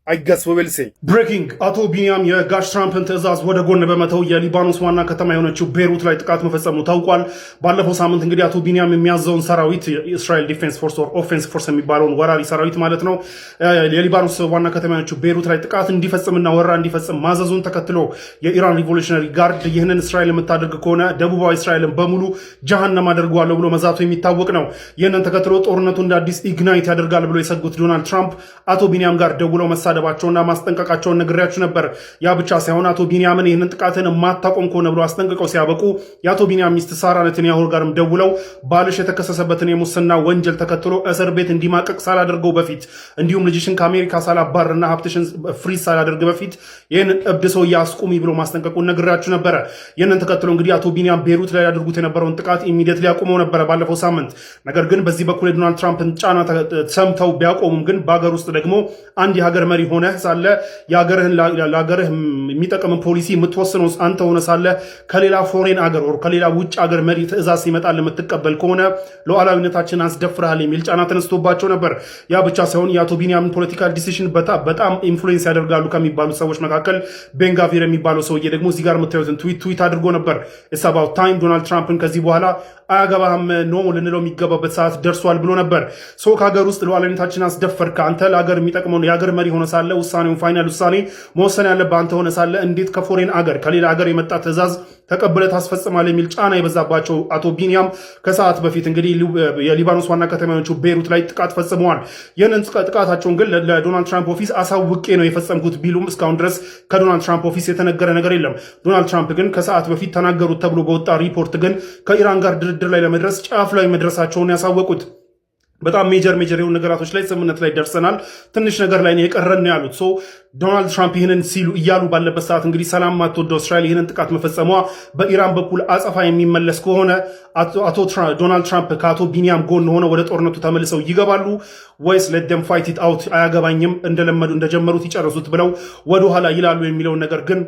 I guess we will see. Breaking አቶ ቢንያም የጋሽ ትራምፕን ትዕዛዝ ወደ ጎን በመተው የሊባኖስ ዋና ከተማ የሆነችው ቤሩት ላይ ጥቃት መፈጸሙ ታውቋል። ባለፈው ሳምንት እንግዲህ አቶ ቢንያም የሚያዘውን ሰራዊት የእስራኤል ዲፌንስ ፎርስ ኦር ኦፌንስ ፎርስ የሚባለውን ወራሪ ሰራዊት ማለት ነው የሊባኖስ ዋና ከተማ የሆነችው ቤሩት ላይ ጥቃት እንዲፈጽምና ወረራ እንዲፈጽም ማዘዙን ተከትሎ የኢራን ሪቮሉሽነሪ ጋርድ ይህንን እስራኤል የምታደርግ ከሆነ ደቡባዊ እስራኤልን በሙሉ ጀሃነም አደርገዋለሁ ብሎ መዛቱ የሚታወቅ ነው። ይህንን ተከትሎ ጦርነቱ እንደ አዲስ ኢግናይት ያደርጋል ብሎ የሰጉት ዶናልድ ትራምፕ አቶ ቢንያም ጋር ደውለው መሳደባቸውና ማስጠንቀቃቸውን ነግሬያችሁ ነበር። ያ ብቻ ሳይሆን አቶ ቢንያምን ይህንን ጥቃትን ማታቆም ከሆነ ብሎ አስጠንቅቀው ሲያበቁ የአቶ ቢንያም ሚስት ሳራ ነትንያሁ ጋርም ደውለው ባልሽ የተከሰሰበትን የሙስና ወንጀል ተከትሎ እስር ቤት እንዲማቀቅ ሳላደርገው በፊት እንዲሁም ልጅሽን ከአሜሪካ ሳላባርና ሀብትሽን ፍሪዝ ሳላደርግ በፊት ይህንን እብድ ሰው ያስቁሚ ብሎ ማስጠንቀቁን ነግሬያችሁ ነበረ። ይህንን ተከትሎ እንግዲህ አቶ ቢንያም ቤሩት ላይ ያደርጉት የነበረውን ጥቃት ኢሚዲየትሊ ያቆመው ነበረ ባለፈው ሳምንት። ነገር ግን በዚህ በኩል የዶናልድ ትራምፕን ጫና ሰምተው ቢያቆሙም ግን በሀገር ውስጥ ደግሞ አንድ የሀገር መሪ ሆነ ሳለ ለሀገርህ የሚጠቅም ፖሊሲ የምትወስነው አንተ ሆነ ሳለ ከሌላ ፎሬን አገር ወር ከሌላ ውጭ አገር መሪ ትዕዛዝ ሲመጣል የምትቀበል ከሆነ ሉዓላዊነታችን አስደፍረሃል የሚል ጫና ተነስቶባቸው ነበር። ያ ብቻ ሳይሆን የአቶ ቢንያምን ፖለቲካል ዲሲሽን በጣም ኢንፍሉዌንስ ያደርጋሉ ከሚባሉት ሰዎች መካከል ቤንጋቪር የሚባለው ሰውዬ ደግሞ እዚህ ጋር የምታዩትን ትዊት አድርጎ ነበር። ኢትስ አባውት ታይም ዶናልድ ትራምፕን ከዚህ በኋላ አያገባህም ኖ ልንለው የሚገባበት ሰዓት ደርሷል ብሎ ነበር። ሰው ከሀገር ውስጥ ሉዓላዊነታችን አስደፈርክ አንተ ለሀገር የሚጠቅመውን የሀገር መሪ ሆነ ሳለ ውሳኔውን ፋይናል ውሳኔ መወሰን ያለብህ አንተ ሆነ ሳለ እንዴት ከፎሬን አገር ከሌላ አገር የመጣ ትዕዛዝ ተቀብለ ታስፈጽማል የሚል ጫና የበዛባቸው አቶ ቢንያም ከሰዓት በፊት እንግዲህ የሊባኖስ ዋና ከተማ የሆነችው ቤሩት ላይ ጥቃት ፈጽመዋል። ይህንን ጥቃታቸውን ግን ለዶናልድ ትራምፕ ኦፊስ አሳውቄ ነው የፈጸምኩት ቢሉም እስካሁን ድረስ ከዶናልድ ትራምፕ ኦፊስ የተነገረ ነገር የለም። ዶናልድ ትራምፕ ግን ከሰዓት በፊት ተናገሩት ተብሎ በወጣ ሪፖርት ግን ከኢራን ጋር ድርድር ላይ ለመድረስ ጫፍ ላይ መድረሳቸውን ያሳወቁት በጣም ሜጀር የሆኑ ነገራቶች ላይ ስምምነት ላይ ደርሰናል፣ ትንሽ ነገር ላይ ነው የቀረን ነው ያሉት። ሶ ዶናልድ ትራምፕ ይህንን ሲሉ እያሉ ባለበት ሰዓት እንግዲህ ሰላም ማትወደው እስራኤል ይህንን ጥቃት መፈጸሟ በኢራን በኩል አጸፋ የሚመለስ ከሆነ ዶናልድ ትራምፕ ከአቶ ቢንያም ጎን ሆነ ወደ ጦርነቱ ተመልሰው ይገባሉ ወይስ let them fight it out አያገባኝም እንደጀመሩት ይጨርሱት ብለው ወደኋላ ይላሉ የሚለውን ነገር ግን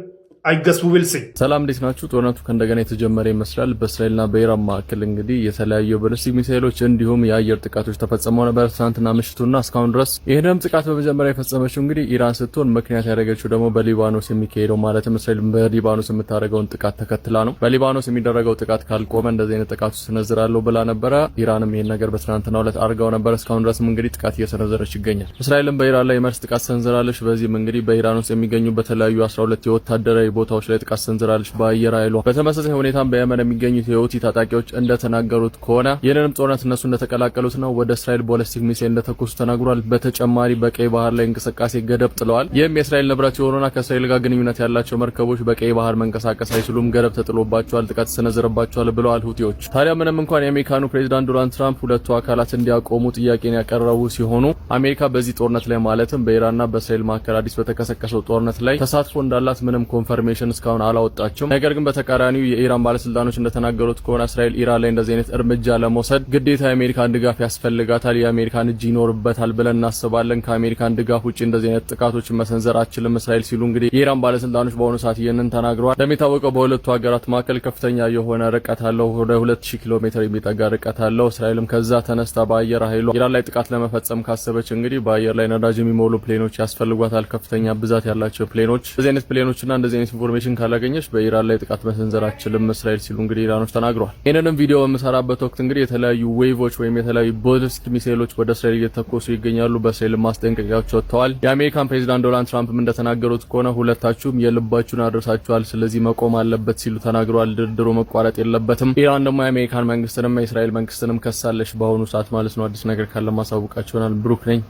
I guess we will see። ሰላም እንዴት ናችሁ? ጦርነቱ ከእንደገና የተጀመረ ይመስላል። በእስራኤልና በኢራን መካከል እንግዲህ የተለያዩ ባሊስቲክ ሚሳኤሎች እንዲሁም የአየር ጥቃቶች ተፈጽመው ነበር ትናንትና ምሽቱና እስካሁን ድረስ። ይህንም ጥቃት በመጀመሪያ የፈጸመችው እንግዲህ ኢራን ስትሆን ምክንያት ያደረገችው ደግሞ በሊባኖስ የሚካሄደው ማለትም እስራኤል በሊባኖስ የምታደርገውን ጥቃት ተከትላ ነው። በሊባኖስ የሚደረገው ጥቃት ካልቆመ እንደዚህ አይነት ጥቃት ሰነዝራለሁ ብላ ነበረ። ኢራንም ይሄን ነገር በትናንትናው ዕለት አድርጋው ነበር። እስካሁን ድረስም እንግዲህ ጥቃት እየሰነዘረች ይገኛል። እስራኤልም በኢራን ላይ የመርስ ጥቃት ሰንዝራለች። በዚህም እንግዲህ በኢራን ውስጥ የሚገኙ በተለያዩ 12 የወታደራዊ ቦታዎች ላይ ጥቃት ሰንዝራለች በአየር ኃይሏ። በተመሳሳይ ሁኔታም በየመን የሚገኙት የሁቲ ታጣቂዎች እንደተናገሩት ከሆነ ይህንንም ጦርነት እነሱ እንደተቀላቀሉት ነው ወደ እስራኤል ባሊስቲክ ሚሳኤል እንደተኮሱ ተናግሯል። በተጨማሪ በቀይ ባህር ላይ እንቅስቃሴ ገደብ ጥለዋል። ይህም የእስራኤል ንብረት የሆኑና ከእስራኤል ጋር ግንኙነት ያላቸው መርከቦች በቀይ ባህር መንቀሳቀስ አይችሉም፣ ገደብ ተጥሎባቸዋል፣ ጥቃት ተሰነዘረባቸዋል ብለዋል ሁቲዎች። ታዲያ ምንም እንኳን የአሜሪካኑ ፕሬዚዳንት ዶናልድ ትራምፕ ሁለቱ አካላት እንዲያቆሙ ጥያቄን ያቀረቡ ሲሆኑ አሜሪካ በዚህ ጦርነት ላይ ማለትም በኢራንና በእስራኤል መካከል አዲስ በተቀሰቀሰው ጦርነት ላይ ተሳትፎ እንዳላት ምንም ኮንፈርሜሽን እስካሁን አላወጣችም። ነገር ግን በተቃራኒው የኢራን ባለስልጣኖች እንደተናገሩት ከሆነ እስራኤል ኢራን ላይ እንደዚህ አይነት እርምጃ ለመውሰድ ግዴታ የአሜሪካን ድጋፍ ያስፈልጋታል፣ የአሜሪካን እጅ ይኖርበታል ብለን እናስባለን። ከአሜሪካን ድጋፍ ውጪ እንደዚህ አይነት ጥቃቶችን መሰንዘር አትችልም እስራኤል ሲሉ እንግዲህ የኢራን ባለስልጣኖች በአሁኑ ሰዓት ይህንን ተናግረዋል። እንደሚታወቀው በሁለቱ ሀገራት መካከል ከፍተኛ የሆነ ርቀት አለው። ወደ 2000 ኪሎ ሜትር የሚጠጋ ርቀት አለው። እስራኤልም ከዛ ተነስታ በአየር ኃይሏ ኢራን ላይ ጥቃት ለመፈጸም ካሰበች እንግዲህ በአየር ላይ ነዳጅ የሚሞሉ ፕሌኖች ያስፈልጓታል፣ ከፍተኛ ብዛት ያላቸው ፕሌኖች። እንደዚህ አይነት ፕሌኖችና እንደዚህ አይነት ኢንፎርሜሽን ካላገኘች በኢራን ላይ ጥቃት መሰንዘር አትችልም እስራኤል ሲሉ እንግዲህ ኢራኖች ተናግረዋል። ይህንንም ቪዲዮ በምሰራበት ወቅት እንግዲህ የተለያዩ ዌቮች ወይም የተለያዩ ባሊስቲክ ሚሳኤሎች ወደ እስራኤል እየተኮሱ ይገኛሉ። በእስራኤል ማስጠንቀቂያዎች ወጥተዋል። የአሜሪካን ፕሬዚዳንት ዶናልድ ትራምፕም እንደተናገሩት ከሆነ ሁለታችሁም የልባችሁን አድርሳችኋል፣ ስለዚህ መቆም አለበት ሲሉ ተናግረዋል። ድርድሩ መቋረጥ የለበትም። ኢራን ደግሞ የአሜሪካን መንግስትንም የእስራኤል መንግስትንም ከሳለች በአሁኑ ሰዓት ማለት ነው። አዲስ ነገር ካለ ማሳውቃችኋል። ብሩክ ነኝ።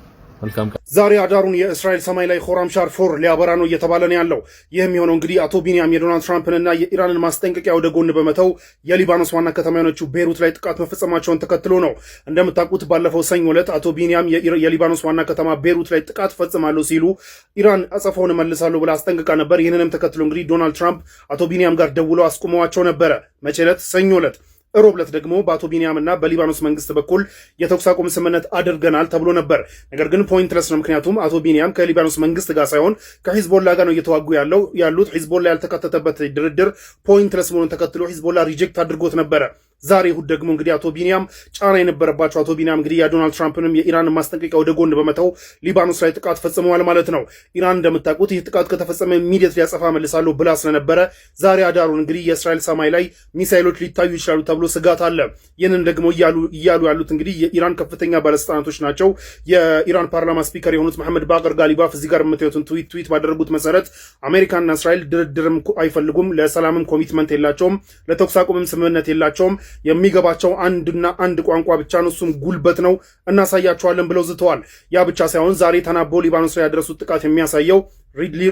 ዛሬ አዳሩን የእስራኤል ሰማይ ላይ ሆራምሻር 4 ሊያበራ ነው እየተባለ ነው ያለው። ይህም የሆነው እንግዲህ አቶ ቢንያም የዶናልድ ትራምፕንና የኢራንን ማስጠንቀቂያ ወደ ጎን በመተው የሊባኖስ ዋና ከተማ የሆነችው ቤሩት ላይ ጥቃት መፈጸማቸውን ተከትሎ ነው። እንደምታውቁት ባለፈው ሰኞ ዕለት አቶ ቢንያም የሊባኖስ ዋና ከተማ ቤሩት ላይ ጥቃት ፈጽማለሁ ሲሉ ኢራን አጸፋውን እመልሳለሁ ብላ አስጠንቅቃ ነበር። ይህንንም ተከትሎ እንግዲህ ዶናልድ ትራምፕ አቶ ቢንያም ጋር ደውለው አስቆመዋቸው ነበረ። መቼ ዕለት? ሰኞ ዕለት። ሮብ ዕለት ደግሞ በአቶ ቢንያምና በሊባኖስ መንግስት በኩል የተኩስ አቁም ስምምነት አድርገናል ተብሎ ነበር። ነገር ግን ፖይንትለስ ነው። ምክንያቱም አቶ ቢንያም ከሊባኖስ መንግስት ጋር ሳይሆን ከሂዝቦላ ጋር ነው እየተዋጉ ያሉት። ሂዝቦላ ያልተካተተበት ድርድር ፖይንትለስ መሆኑን ተከትሎ ሂዝቦላ ሪጀክት አድርጎት ነበረ። ዛሬ እሁድ ደግሞ እንግዲህ አቶ ቢኒያም ጫና የነበረባቸው አቶ ቢኒያም እንግዲህ የዶናልድ ትራምፕንም የኢራን ማስጠንቀቂያ ወደ ጎን በመተው ሊባኖስ ላይ ጥቃት ፈጽመዋል ማለት ነው። ኢራን እንደምታውቁት ይህ ጥቃት ከተፈጸመ ኢሚዲየት ሊያጸፋ መልሳለሁ ብላ ስለነበረ ዛሬ አዳሩን እንግዲህ የእስራኤል ሰማይ ላይ ሚሳይሎች ሊታዩ ይችላሉ ተብሎ ስጋት አለ። ይህንን ደግሞ እያሉ ያሉት እንግዲህ የኢራን ከፍተኛ ባለስልጣናቶች ናቸው። የኢራን ፓርላማ ስፒከር የሆኑት መሐመድ ባቀር ጋሊባፍ እዚህ ጋር የምታዩትን ትዊት ባደረጉት መሰረት አሜሪካና እስራኤል ድርድርም አይፈልጉም፣ ለሰላምም ኮሚትመንት የላቸውም፣ ለተኩስ አቁምም ስምምነት የላቸውም። የሚገባቸው አንድና አንድ ቋንቋ ብቻ ነው፣ እሱም ጉልበት ነው፣ እናሳያቸዋለን ብለው ዝተዋል። ያ ብቻ ሳይሆን ዛሬ ተናቦ ሊባኖስ ላይ ያደረሱት ጥቃት የሚያሳየው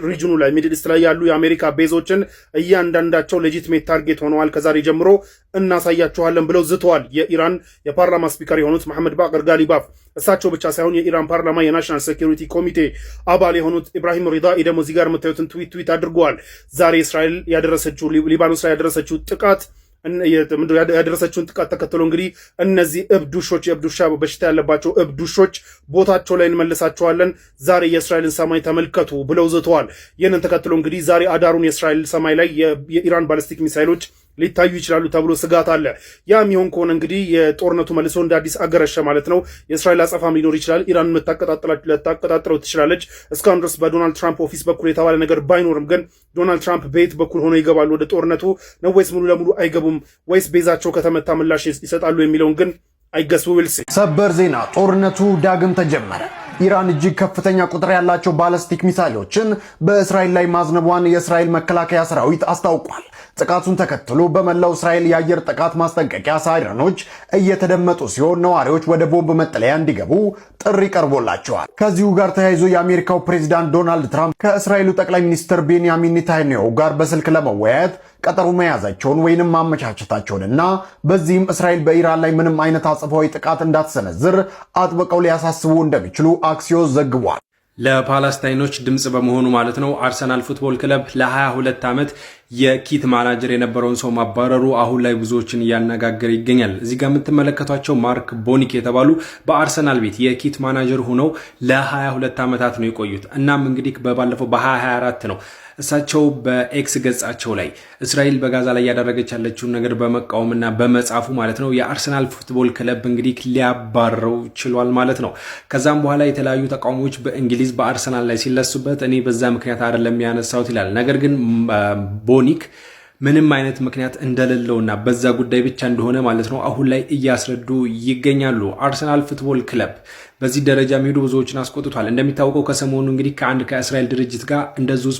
ሪጅኑ ላይ ሚድል ኢስት ላይ ያሉ የአሜሪካ ቤዞችን እያንዳንዳቸው ሌጂትሜት ታርጌት ሆነዋል፣ ከዛሬ ጀምሮ እናሳያቸዋለን ብለው ዝተዋል። የኢራን የፓርላማ ስፒከር የሆኑት መሐመድ ባቀር ጋሊባፍ እሳቸው ብቻ ሳይሆን የኢራን ፓርላማ የናሽናል ሴኩሪቲ ኮሚቴ አባል የሆኑት ኢብራሂም ሪዳኢ ደግሞ እዚህ ጋር የምታዩትን ትዊት አድርገዋል። ዛሬ እስራኤል ያደረሰችው ሊባኖስ ላይ ያደረሰችው ጥቃት ያደረሰችውን ጥቃት ተከትሎ እንግዲህ እነዚህ እብድ ውሾች የእብድ ውሻ በሽታ ያለባቸው እብድ ውሾች ቦታቸው ላይ እንመልሳቸዋለን፣ ዛሬ የእስራኤልን ሰማይ ተመልከቱ ብለው ዝተዋል። ይህንን ተከትሎ እንግዲህ ዛሬ አዳሩን የእስራኤል ሰማይ ላይ የኢራን ባሊስቲክ ሚሳይሎች ሊታዩ ይችላሉ ተብሎ ስጋት አለ። ያ የሚሆን ከሆነ እንግዲህ የጦርነቱ መልሶ እንደ አዲስ አገረሸ ማለት ነው። የእስራኤል አጸፋም ሊኖር ይችላል። ኢራን ልታቀጣጥለው ትችላለች። እስካሁን ድረስ በዶናልድ ትራምፕ ኦፊስ በኩል የተባለ ነገር ባይኖርም ግን ዶናልድ ትራምፕ በየት በኩል ሆነው ይገባሉ ወደ ጦርነቱ ነው ወይስ ሙሉ ለሙሉ አይገቡም ወይስ ቤዛቸው ከተመታ ምላሽ ይሰጣሉ የሚለውን ግን አይገስ ዊልስ። ሰበር ዜና፣ ጦርነቱ ዳግም ተጀመረ። ኢራን እጅግ ከፍተኛ ቁጥር ያላቸው ባላስቲክ ሚሳይሎችን በእስራኤል ላይ ማዝነቧን የእስራኤል መከላከያ ሰራዊት አስታውቋል። ጥቃቱን ተከትሎ በመላው እስራኤል የአየር ጥቃት ማስጠንቀቂያ ሳይረኖች እየተደመጡ ሲሆን ነዋሪዎች ወደ ቦምብ መጠለያ እንዲገቡ ጥሪ ቀርቦላቸዋል። ከዚሁ ጋር ተያይዞ የአሜሪካው ፕሬዚዳንት ዶናልድ ትራምፕ ከእስራኤሉ ጠቅላይ ሚኒስትር ቤንያሚን ኔታንያሁ ጋር በስልክ ለመወያየት ቀጠሮ መያዛቸውን ወይንም ማመቻቸታቸውንና በዚህም እስራኤል በኢራን ላይ ምንም አይነት አጸፋዊ ጥቃት እንዳትሰነዝር አጥብቀው ሊያሳስቡ እንደሚችሉ አክሲዮስ ዘግቧል። ለፓለስታይኖች ድምጽ በመሆኑ ማለት ነው። አርሰናል ፉትቦል ክለብ ለ22 ዓመት የኪት ማናጀር የነበረውን ሰው ማባረሩ አሁን ላይ ብዙዎችን እያነጋገረ ይገኛል። እዚህ ጋር የምትመለከቷቸው ማርክ ቦኒክ የተባሉ በአርሰናል ቤት የኪት ማናጀር ሆነው ለ22 ዓመታት ነው የቆዩት። እናም እንግዲህ በባለፈው በ2024 ነው እሳቸው በኤክስ ገጻቸው ላይ እስራኤል በጋዛ ላይ ያደረገች ያለችውን ነገር በመቃወምና በመጻፉ ማለት ነው የአርሰናል ፉትቦል ክለብ እንግዲህ ሊያባረው ችሏል ማለት ነው። ከዛም በኋላ የተለያዩ ተቃውሞዎች በእንግሊዝ በአርሰናል ላይ ሲለሱበት እኔ በዛ ምክንያት አይደለም ያነሳሁት ይላል። ነገር ግን ቦኒክ ምንም አይነት ምክንያት እንደሌለውና በዛ ጉዳይ ብቻ እንደሆነ ማለት ነው አሁን ላይ እያስረዱ ይገኛሉ። አርሰናል ፉትቦል ክለብ በዚህ ደረጃ የሚሄዱ ብዙዎችን አስቆጥቷል። እንደሚታወቀው ከሰሞኑ እንግዲህ ከእስራኤል ድርጅት ጋር እንደዚሁ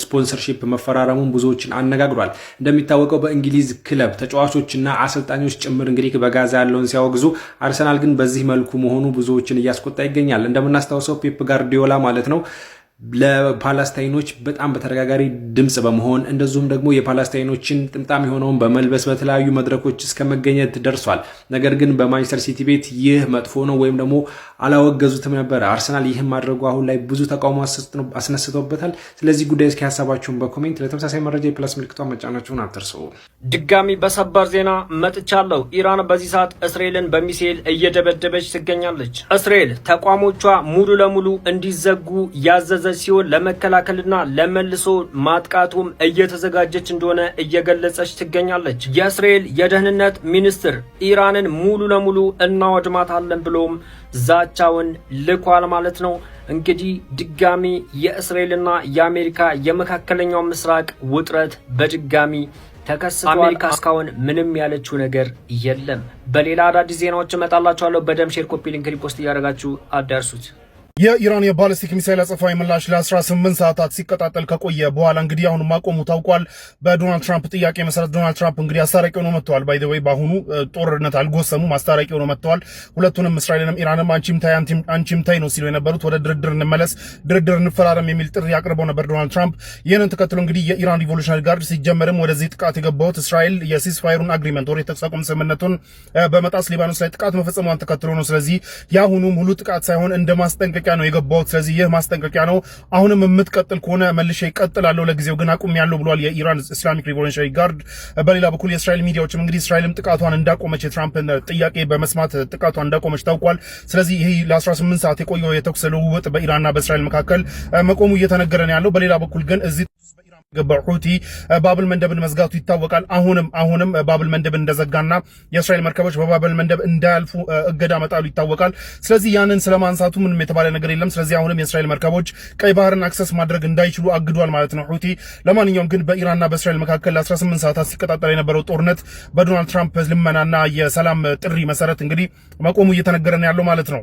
ስፖንሰርሺፕ መፈራረሙን ብዙዎችን አነጋግሯል። እንደሚታወቀው በእንግሊዝ ክለብ ተጫዋቾችና አሰልጣኞች ጭምር እንግዲህ በጋዛ ያለውን ሲያወግዙ፣ አርሰናል ግን በዚህ መልኩ መሆኑ ብዙዎችን እያስቆጣ ይገኛል። እንደምናስታውሰው ፔፕ ጋርዲዮላ ማለት ነው ለፓለስታይኖች በጣም በተደጋጋሪ ድምጽ በመሆን እንደዚሁም ደግሞ የፓለስታይኖችን ጥምጣም የሆነውን በመልበስ በተለያዩ መድረኮች እስከ መገኘት ደርሷል። ነገር ግን በማንቸስተር ሲቲ ቤት ይህ መጥፎ ነው ወይም ደግሞ አላወገዙትም ነበር። አርሰናል ይህም ማድረጉ አሁን ላይ ብዙ ተቃውሞ አስነስተውበታል። ስለዚህ ጉዳይ እስኪ ሀሳባችሁን በኮሜንት ለተመሳሳይ መረጃ የፕላስ ምልክቷን መጫናችሁን አትርሱ። ድጋሚ በሰበር ዜና መጥቻለሁ። ኢራን በዚህ ሰዓት እስራኤልን በሚሳኤል እየደበደበች ትገኛለች። እስራኤል ተቋሞቿ ሙሉ ለሙሉ እንዲዘጉ ያዘዘ ሲሆን ለመከላከልና ለመልሶ ማጥቃቱም እየተዘጋጀች እንደሆነ እየገለጸች ትገኛለች። የእስራኤል የደህንነት ሚኒስትር ኢራንን ሙሉ ለሙሉ እናወድማታለን ብሎም ዛቻውን ልኳል ማለት ነው። እንግዲህ ድጋሚ የእስራኤልና የአሜሪካ የመካከለኛው ምስራቅ ውጥረት በድጋሚ ተከስቷል። አሜሪካ እስካሁን ምንም ያለችው ነገር የለም። በሌላ አዳዲስ ዜናዎች እመጣላችኋለሁ። በደም ሼር፣ ኮፒ ሊንክ፣ ሪፖስት እያደረጋችሁ አዳርሱት። የኢራን የባሊስቲክ ሚሳይል አጸፋዊ ምላሽ ለ18 ሰዓታት ሲቀጣጠል ከቆየ በኋላ እንግዲህ አሁን ማቆሙ ታውቋል። በዶናልድ ትራምፕ ጥያቄ መሰረት ዶናልድ ትራምፕ እንግዲህ አስታራቂ ሆነው መጥተዋል። ባይ ዘ ወይ በአሁኑ ጦርነት አልጎሰሙም፣ አስታራቂ ሆነው መጥተዋል። ሁለቱንም እስራኤልንም ኢራንም አንቺም ታይ ነው ሲሉ የነበሩት ወደ ድርድር እንመለስ፣ ድርድር እንፈራረም የሚል ጥሪ አቅርበው ነበር ዶናልድ ትራምፕ። ይህንን ተከትሎ እንግዲህ የኢራን ሪቮሉሽናሪ ጋርድ ሲጀመርም ወደዚህ ጥቃት የገባሁት እስራኤል የሲስፋየሩን አግሪመንት ወደ የተኩስ አቁም ስምምነቱን በመጣስ ሊባኖስ ላይ ጥቃት መፈጸሟን ተከትሎ ነው። ስለዚህ የአሁኑ ሙሉ ጥቃት ሳይሆን እንደ ማስጠንቀቂያ ነው የገባሁት። ስለዚህ ይህ ማስጠንቀቂያ ነው። አሁንም የምትቀጥል ከሆነ መልሼ እቀጥላለሁ፣ ለጊዜው ግን አቁሜያለሁ ብሏል የኢራን ኢስላሚክ ሪቮሉሽናሪ ጋርድ። በሌላ በኩል የእስራኤል ሚዲያዎችም እንግዲህ እስራኤልም ጥቃቷን እንዳቆመች የትራምፕን ጥያቄ በመስማት ጥቃቷን እንዳቆመች ታውቋል። ስለዚህ ይህ ለ18 ሰዓት የቆየው የተኩስ ልውውጥ በኢራንና በእስራኤል መካከል መቆሙ እየተነገረ ነው ያለው። በሌላ በኩል ግን እዚህ ሁቲ ባብል መንደብን መዝጋቱ ይታወቃል። አሁንም ባብል መንደብን እንደዘጋና የእስራኤል መርከቦች በባብል መንደብ እንዳያልፉ እገዳ መጣሉ ይታወቃል። ስለዚህ ያንን ስለማንሳቱ ምንም የተባለ ነገር የለም። ስለዚህ አሁንም የእስራኤል መርከቦች ቀይ ባህርን አክሰስ ማድረግ እንዳይችሉ አግዷል ማለት ነው ሁቲ። ለማንኛውም ግን በኢራንና በእስራኤል መካከል ለ18 ሰዓታት ሲቀጣጠል የነበረው ጦርነት በዶናልድ ትራምፕ ልመናና የሰላም ጥሪ መሰረት እንግዲህ መቆሙ እየተነገረ ነው ያለው ማለት ነው።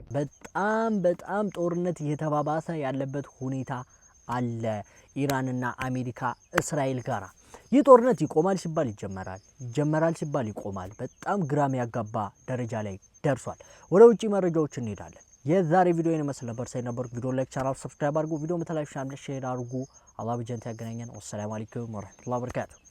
በጣም ጦርነት እየተባባሰ ያለበት ሁኔታ አለ ኢራንና አሜሪካ እስራኤል ጋራ። ይህ ጦርነት ይቆማል ሲባል ይጀመራል ሲባል ይቆማል። በጣም ግራም ያጋባ ደረጃ ላይ ደርሷል። ወደ ውጪ መረጃዎች እንሄዳለን። የዛሬ ቪዲዮ ይመስል ነበር። ሳይነበር ቪዲዮ ላይክ፣ ቻናል ሰብስክራይብ አድርጉ። ቪዲዮ መተላልፍ ሼር አድርጉ። አላህ በጀነት ያገናኘን። ወሰላሙ አለይኩም ወራህመቱላሂ ወበረካቱ።